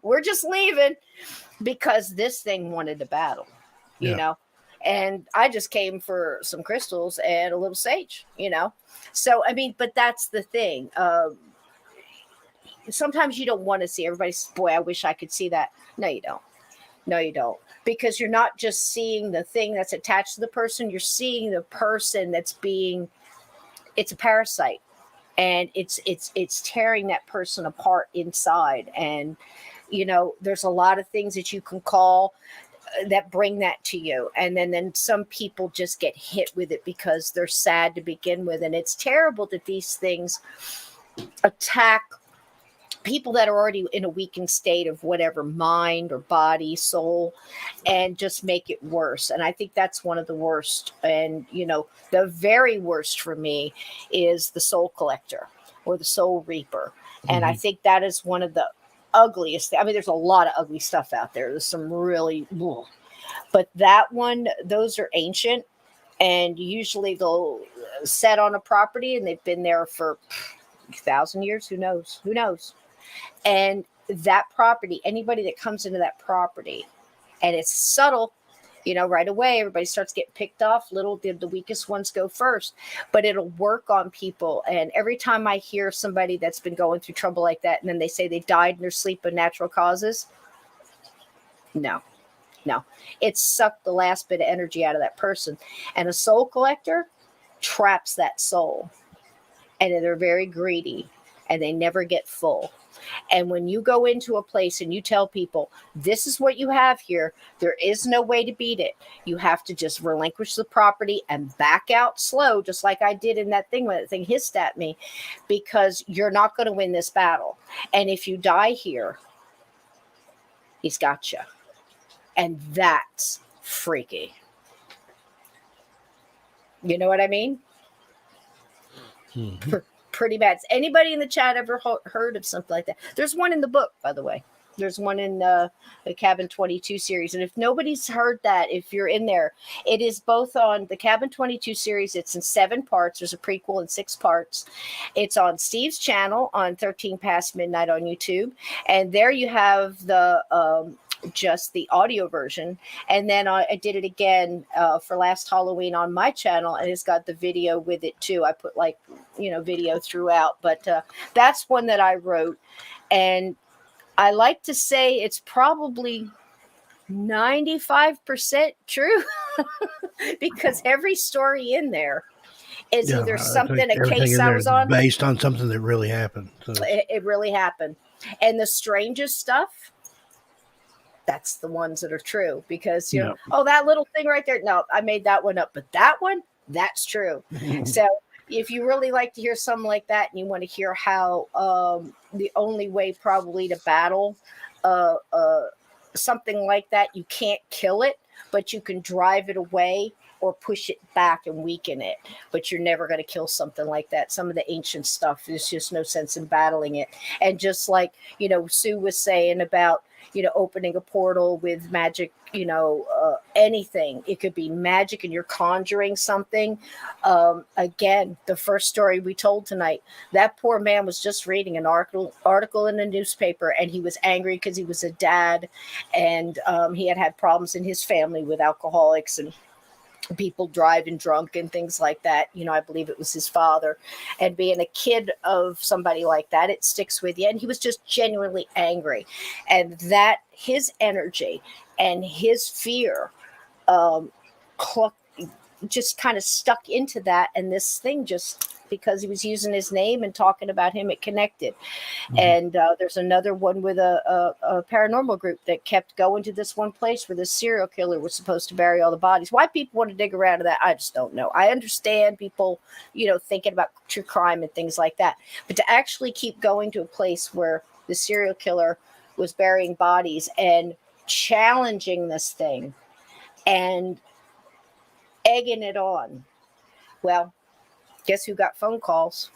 We're just leaving. Because this thing wanted to battle, and I just came for some crystals and a little sage, So, I mean, but that's the thing. Sometimes you don't want to see everybody's, boy, I wish I could see that. No, you don't. Because you're not just seeing the thing that's attached to the person. You're seeing the person it's a parasite, and it's tearing that person apart inside. And, there's a lot of things that you can call that bring that to you. And then some people just get hit with it because they're sad to begin with. And it's terrible that these things attack people that are already in a weakened state of whatever, mind or body, soul, and just make it worse. And I think that's one of the worst. And, the very worst for me is the soul collector or the soul reaper. And I think that is one of the ugliest. I mean, there's a lot of ugly stuff out there. There's some really, but that one, those are ancient, and usually they'll set on a property and they've been there for 1,000 years. Who knows? And that property, anybody that comes into that property, and it's subtle, right away, everybody starts getting picked off. Little did the weakest ones go first, but it'll work on people. And every time I hear somebody that's been going through trouble like that, and then they say they died in their sleep of natural causes, no, it sucked the last bit of energy out of that person. And a soul collector traps that soul, and they're very greedy, and they never get full. And when you go into a place and you tell people, this is what you have here, there is no way to beat it. You have to just relinquish the property and back out slow, just like I did in that thing when that thing hissed at me, because you're not going to win this battle. And if you die here, he's got you. And that's freaky. You know what I mean? Pretty bad. Has anybody in the chat ever heard of something like that? There's one in the book, by the way. There's one in the Cabin 22 series. And if nobody's heard that, if you're in there, it is both on the Cabin 22 series. It's in 7 parts. There's a prequel in 6 parts. It's on Steve's channel on 13 Past Midnight on YouTube. And there you have the just the audio version. And then I did it again for last Halloween on my channel, and it's got the video with it too. I put video throughout, but that's one that I wrote, and I like to say it's probably 95% true because every story in there is either something, a case I was on, based on something that really happened. So it really happened. And the strangest stuff, that's the ones that are true, because that little thing right there, no, I made that one up, but that one, that's true. So if you really like to hear something like that, and you want to hear how the only way probably to battle something like that, you can't kill it, but you can drive it away or push it back and weaken it, but you're never going to kill something like that. Some of the ancient stuff, there's just no sense in battling it. And just like Sue was saying about opening a portal with magic, anything. It could be magic and you're conjuring something. Again, the first story we told tonight, that poor man was just reading an article in a newspaper, and he was angry because he was a dad, and he had problems in his family with alcoholics, and people driving drunk and things like that. I believe it was his father. And being a kid of somebody like that, it sticks with you. And he was just genuinely angry. And that his energy and his fear just kind of stuck into that. And this thing just, because he was using his name and talking about him, it connected. Mhm. And there's another one with a paranormal group that kept going to this one place where this serial killer was supposed to bury all the bodies. Why people want to dig around to that, I just don't know. I understand people, thinking about true crime and things like that. But to actually keep going to a place where the serial killer was burying bodies and challenging this thing and egging it on. Well, guess who got phone calls?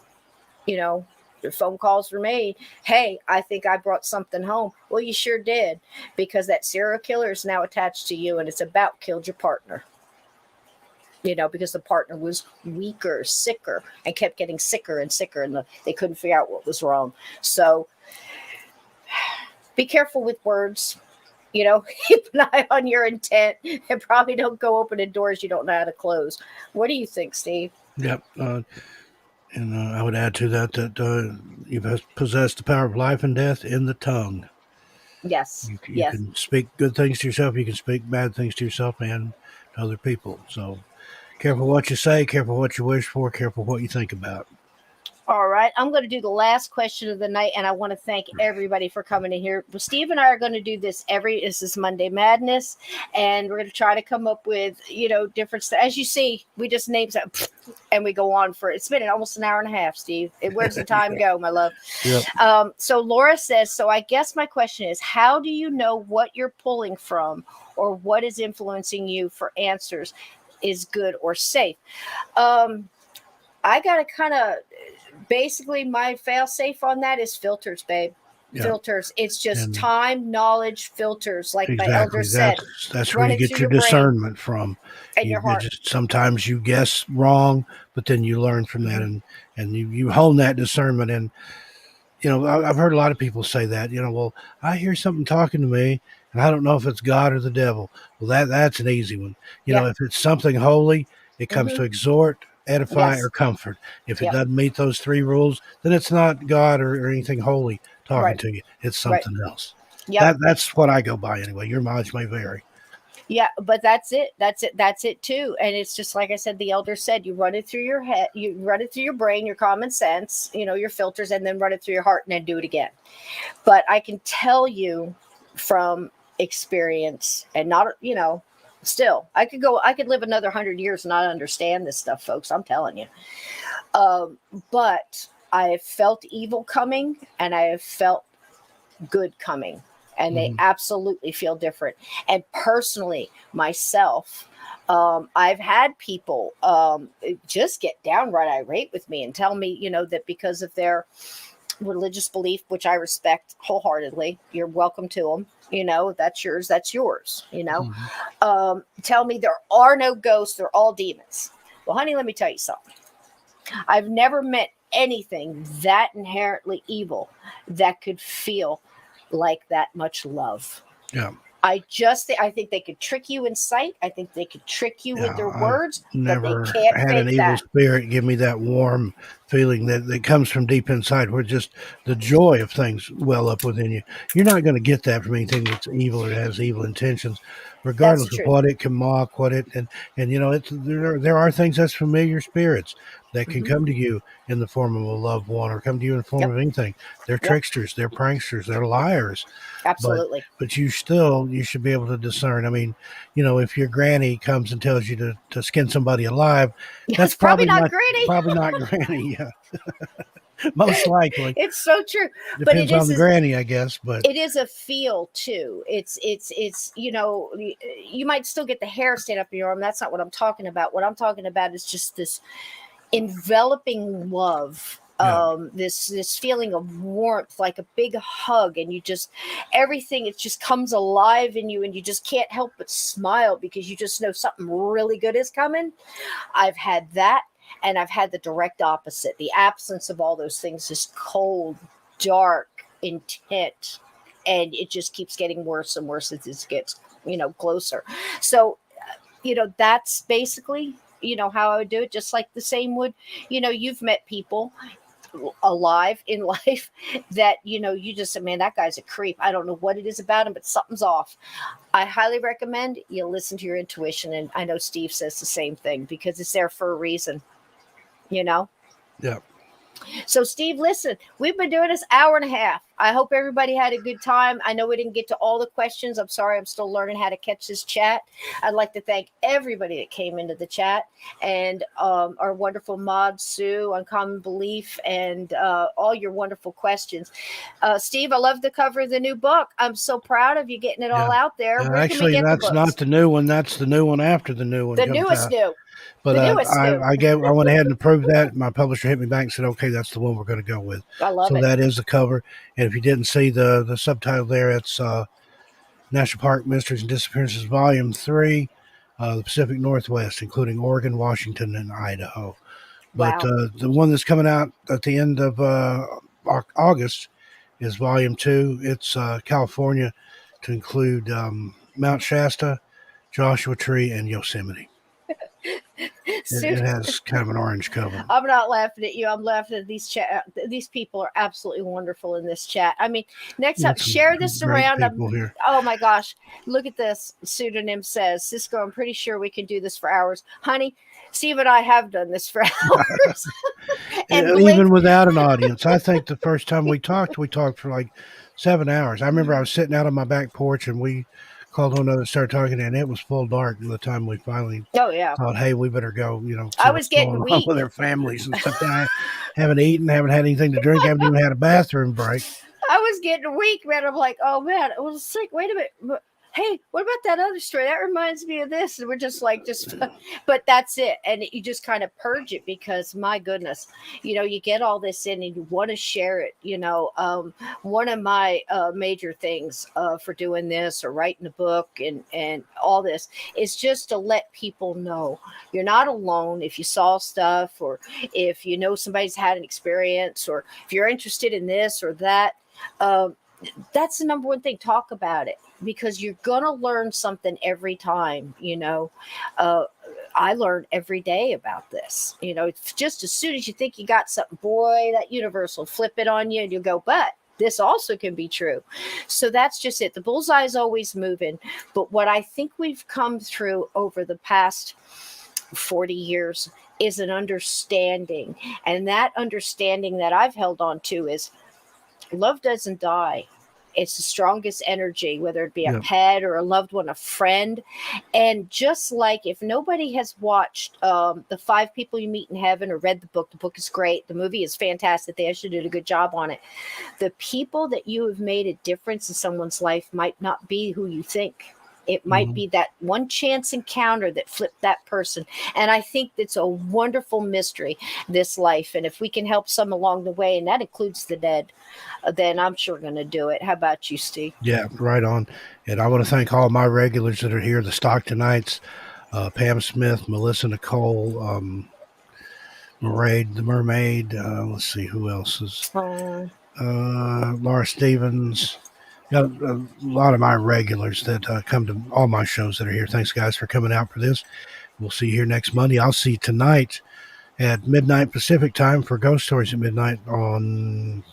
The phone calls were made. Hey, I think I brought something home. Well, you sure did, because that serial killer is now attached to you, and it's about killed your partner. Because the partner was weaker, sicker, and kept getting sicker and sicker, and they couldn't figure out what was wrong. So be careful with words. Keep an eye on your intent, and probably don't go opening doors you don't know how to close. What do you think, Steve? Yep. And I would add to that you possess the power of life and death in the tongue. Yes. You Yes. can speak good things to yourself. You can speak bad things to yourself and to other people. So careful what you say. Careful what you wish for. Careful what you think about. All right, I'm going to do the last question of the night, and I want to thank everybody for coming in here. Well, Steve and I are going to do this this is Monday Madness, and we're going to try to come up with, different stuff. As you see, we just name that, and we go on for, it's been almost an hour and a half, Steve. Where's the time go, my love? Yep. So Laura says, so I guess my question is, how do you know what you're pulling from or what is influencing you for answers is good or safe? I got to kind of, basically my fail safe on that is filters, babe. Yep. Filters. It's just And time, knowledge, filters. Like my elder exactly. said, That's where run you it get through your your brain discernment from. and your heart. Just sometimes you guess wrong, but then you learn from that, and you hone that discernment. And I've heard a lot of people say that. Well, I hear something talking to me, and I don't know if it's God or the devil. Well, that's an easy one. Yeah. If it's something holy, it comes to exhort, edify, Yes. or comfort. If it Yep. doesn't meet those three rules, then it's not God or anything holy talking Right. to you. It's Right. something else. Yep. That's what I go by anyway. Your mileage may vary. Yeah, but that's it. That's it. That's it too. And it's just like I said, the elder said, you run it through your head, you run it through your brain, your common sense, your filters, and then run it through your heart and then do it again. But I can tell you from experience, and not, still, I could live another 100 years and not understand this stuff, folks. I'm telling you. But I have felt evil coming, and I have felt good coming, and they absolutely feel different. And personally, myself, I've had people just get downright irate with me and tell me, that because of their religious belief, which I respect wholeheartedly, you're welcome to them. That's yours. That's yours. Tell me there are no ghosts. They're all demons. Well, honey, let me tell you something. I've never met anything that inherently evil that could feel like that much love. Yeah. I think they could trick you in sight. I think they could trick you with their I've words, but they never can't had an fake evil that. spirit give me that warm feeling that comes from deep inside, where just the joy of things well up within you. You're not going to get that from anything that's evil or has evil intentions, That's the regardless of truth. what it can mock, what it and it's there are things that's familiar spirits that can come to you in the form of a loved one or come to you in the form of anything. They're tricksters, they're pranksters, they're liars. Absolutely. But you should be able to discern. I mean, if your granny comes and tells you to skin somebody alive, that's It's probably not probably granny. not granny. Yeah. Most likely. It's so true. But Depends on the granny, I guess. But it is a feel too. It's you might still get the hair stand up in your arm. That's not what I'm talking about. What I'm talking about is just this enveloping love. This feeling of warmth, like a big hug, and you just everything, it just comes alive in you, and you just can't help but smile because you just know something really good is coming. I've had that, and I've had the direct opposite. The absence of all those things is cold, dark, intent, and it just keeps getting worse and worse as it gets closer. So that's basically, how I would do it. Just like the same would, you've met people alive in life that, you just said, man, that guy's a creep. I don't know what it is about him, but something's off. I highly recommend you listen to your intuition. And I know Steve says the same thing because it's there for a reason, Yeah. So, Steve, listen, we've been doing this hour and a half. I hope everybody had a good time. I know we didn't get to all the questions. I'm sorry. I'm still learning how to catch this chat. I'd like to thank everybody that came into the chat and our wonderful mod, Sue, Uncommon Belief, and all your wonderful questions. Steve, I love the cover of the new book. I'm so proud of you getting it all out there. Where can we Actually, get the that's books? not the new one. That's the new one after the new one The comes newest out. new. But The newest new. I went ahead and approved that. My publisher hit me back and said, "Okay, that's the one we're going to go with." I love So it. that is the cover. And if you didn't see the subtitle there, it's National Park Mysteries and Disappearances, Volume 3, the Pacific Northwest, including Oregon, Washington, and Idaho. But Wow. the one that's coming out at the end of August is Volume 2. It's California, to include Mount Shasta, Joshua Tree, and Yosemite. It has kind of an orange cover. I'm not laughing at you. I'm laughing at these chat. These people are absolutely wonderful in this chat. I mean, next up, share this around. Oh my gosh, look at this. Pseudonym says, Cisco, I'm pretty sure we can do this for hours. Honey, Steve and I have done this for hours. And even without an audience. I think the first time we talked for like 7 hours. I remember I was sitting out on my back porch and we called one another and started talking, and it was full dark by the time we finally thought, hey, we better go, I was getting weak with their families and stuff. I haven't eaten, haven't had anything to drink, haven't even had a bathroom break. I was getting weak, man. I'm like, oh man, I was sick. Wait a minute. Hey, what about that other story? That reminds me of this. And we're just like, but that's it. And you just kind of purge it because my goodness, you get all this in and you want to share it. One of my major things for doing this or writing a book and all this is just to let people know you're not alone. If you saw stuff or if you know somebody's had an experience or if you're interested in this or that, that's the number one thing. Talk about it because you're going to learn something every time. I learn every day about this. Just as soon as you think you got something, boy, that universe will flip it on you and you'll go, but this also can be true. So that's just it. The bullseye is always moving. But what I think we've come through over the past 40 years is an understanding. And that understanding that I've held on to is love doesn't die. It's the strongest energy, whether it be a pet or a loved one, a friend. And just like if nobody has watched The 5 People You Meet in Heaven or read the book is great. The movie is fantastic. They actually did a good job on it. The people that you have made a difference in someone's life might not be who you think. It might be that one chance encounter that flipped that person. And I think it's a wonderful mystery, this life. And if we can help some along the way, and that includes the dead, then I'm sure going to do it. How about you, Steve? Yeah, right on. And I want to thank all my regulars that are here, the Stocktonites, Pam Smith, Melissa Nicole, Maraid, the Mermaid. Let's see who else is. Laura Stevens. Got a lot of my regulars that come to all my shows that are here. Thanks, guys, for coming out for this. We'll see you here next Monday. I'll see you tonight at midnight Pacific time for Ghost Stories at midnight on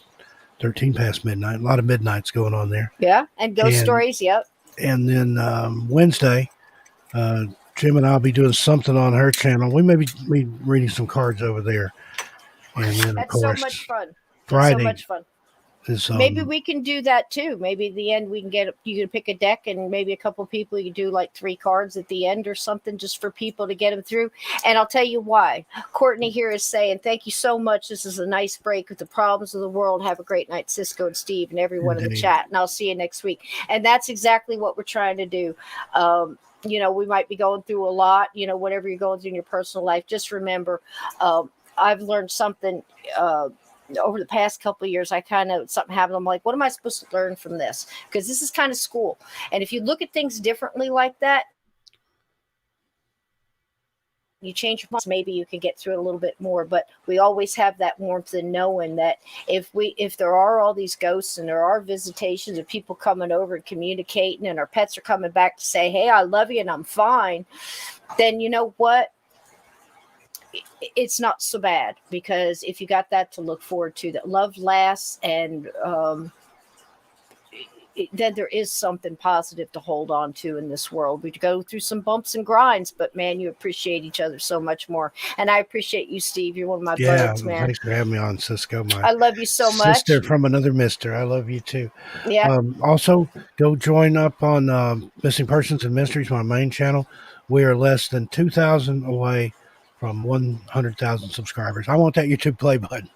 13 past midnight. A lot of midnights going on there. Yeah, and Ghost Stories, yep. And then Wednesday, Jim and I'll be doing something on her channel. We may be reading some cards over there. And then, That's of course, so much fun. Friday. So much fun. Maybe we can do that too. Maybe at the end we can you can pick a deck and maybe a couple of people, you can do like 3 cards at the end or something just for people to get them through. And I'll tell you why. Courtney here is saying, thank you so much. This is a nice break with the problems of the world. Have a great night, Cisco and Steve and everyone in the chat. And I'll see you next week. And that's exactly what we're trying to do. We might be going through a lot, whatever you're going through in your personal life. Just remember, I've learned something, over the past couple of years. Something happened. I'm like, what am I supposed to learn from this? Because this is kind of school. And if you look at things differently like that, you change your mind, maybe you can get through it a little bit more. But we always have that warmth in knowing that if there are all these ghosts and there are visitations of people coming over and communicating, and our pets are coming back to say, hey, I love you and I'm fine, then you know what? It's not so bad, because if you got that to look forward to, that love lasts, and then there is something positive to hold on to in this world. We go through some bumps and grinds, but man, you appreciate each other so much more. And I appreciate you, Steve. You're one of my buds, man. Thanks for having me on, Cisco. I love you so much. Sister from another mister. I love you too. Yeah. Also, go join up on Missing Persons and Mysteries, my main channel. We are less than 2,000 away from 100,000 subscribers. I want that YouTube play button.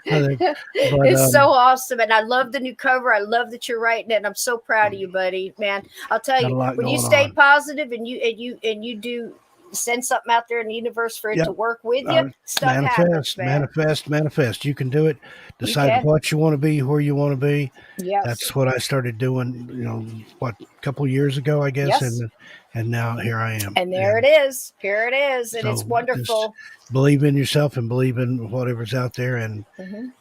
It's so awesome, and I love the new cover. I love that you're writing it, and I'm so proud of you, buddy. Man, I'll tell you, when you stay positive and you do send something out there in the universe for it to work with you, stuff happens, man. Manifest. You can do it. Decide what you want to be, where you want to be. Yes. That's what I started doing, a couple of years ago, I guess. Yes. And now here I am. And there it is. Here it is. And it's wonderful. Believe in yourself and believe in whatever's out there. And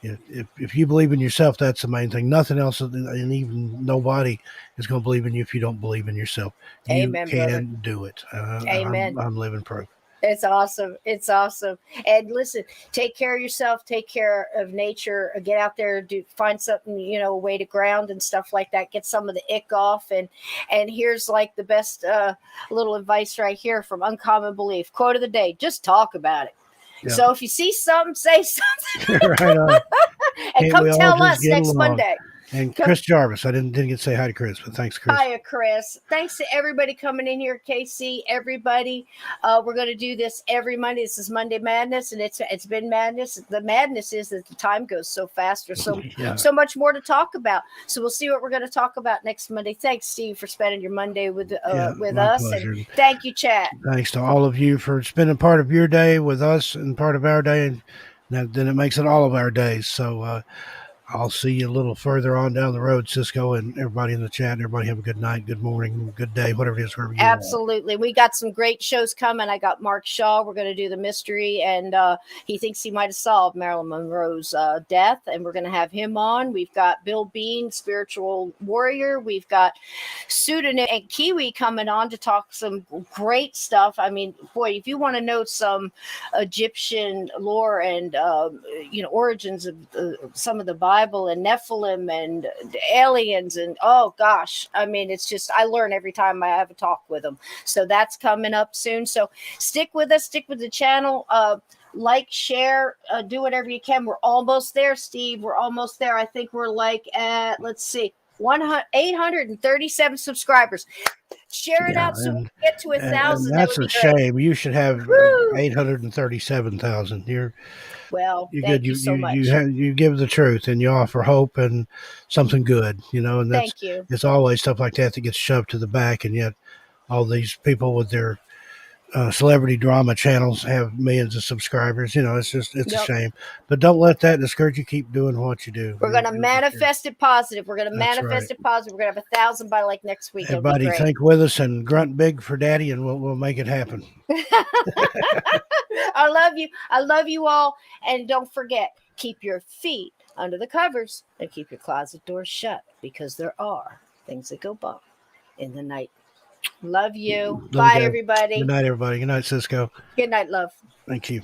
if you believe in yourself, that's the main thing. Nothing else, and even nobody is going to believe in you if you don't believe in yourself. Amen, you can brother. do it. Amen. I'm living proof. It's awesome. It's awesome. And listen, take care of yourself, take care of nature, get out there, find something, a way to ground and stuff like that. Get some of the ick off. And here's like the best little advice right here from Uncommon Belief. Quote of the day, just talk about it. Yeah. So if you see something, say something. Right on. And come tell us next Monday. And Chris Jarvis, I didn't get to say hi to Chris, but thanks, Chris. Hiya, Chris. Thanks to everybody coming in here, Casey, everybody. We're going to do this every Monday. This is Monday Madness, and it's been madness. The madness is that the time goes so fast. There's so much more to talk about. So we'll see what we're going to talk about next Monday. Thanks, Steve, for spending your Monday with us. Pleasure. And thank you, chat. Thanks to all of you for spending part of your day with us and part of our day, and then it makes it all of our days. So I'll see you a little further on down the road, Cisco, and everybody in the chat. Everybody have a good night, good morning, good day, whatever it is. Wherever you Absolutely. We got some great shows coming. I got Mark Shaw. We're going to do the mystery, and he thinks he might have solved Marilyn Monroe's death, and we're going to have him on. We've got Bill Bean, spiritual warrior. We've got Pseudonym and Kiwi coming on to talk some great stuff. I mean, boy, if you want to know some Egyptian lore and origins of some of the Bible and Nephilim and aliens, and oh gosh, I mean, it's just, I learn every time I have a talk with them. So that's coming up soon. So stick with us, stick with the channel, like, share, do whatever you can. We're almost there, Steve. We're almost there. I think we're like at, let's see, 837 subscribers. Share it out so we can get to 1,000. That's a shame. You should have 837,000. You're thank you so much. You give the truth and you offer hope and something good, and that's, thank you. It's always stuff like that gets shoved to the back, and yet all these people with their celebrity drama channels have millions of subscribers. It's a shame, but don't let that discourage you. Keep doing what you do. We're going to manifest it positive. We're going to manifest it positive. We're going to have 1,000 by like next week. Everybody think with us and grunt big for daddy, and we'll make it happen. I love you. I love you all. And don't forget, keep your feet under the covers and keep your closet doors shut, because there are things that go bump in the night. Love you. Bye, everybody. Good night, everybody. Good night, Cisco. Good night, love. Thank you.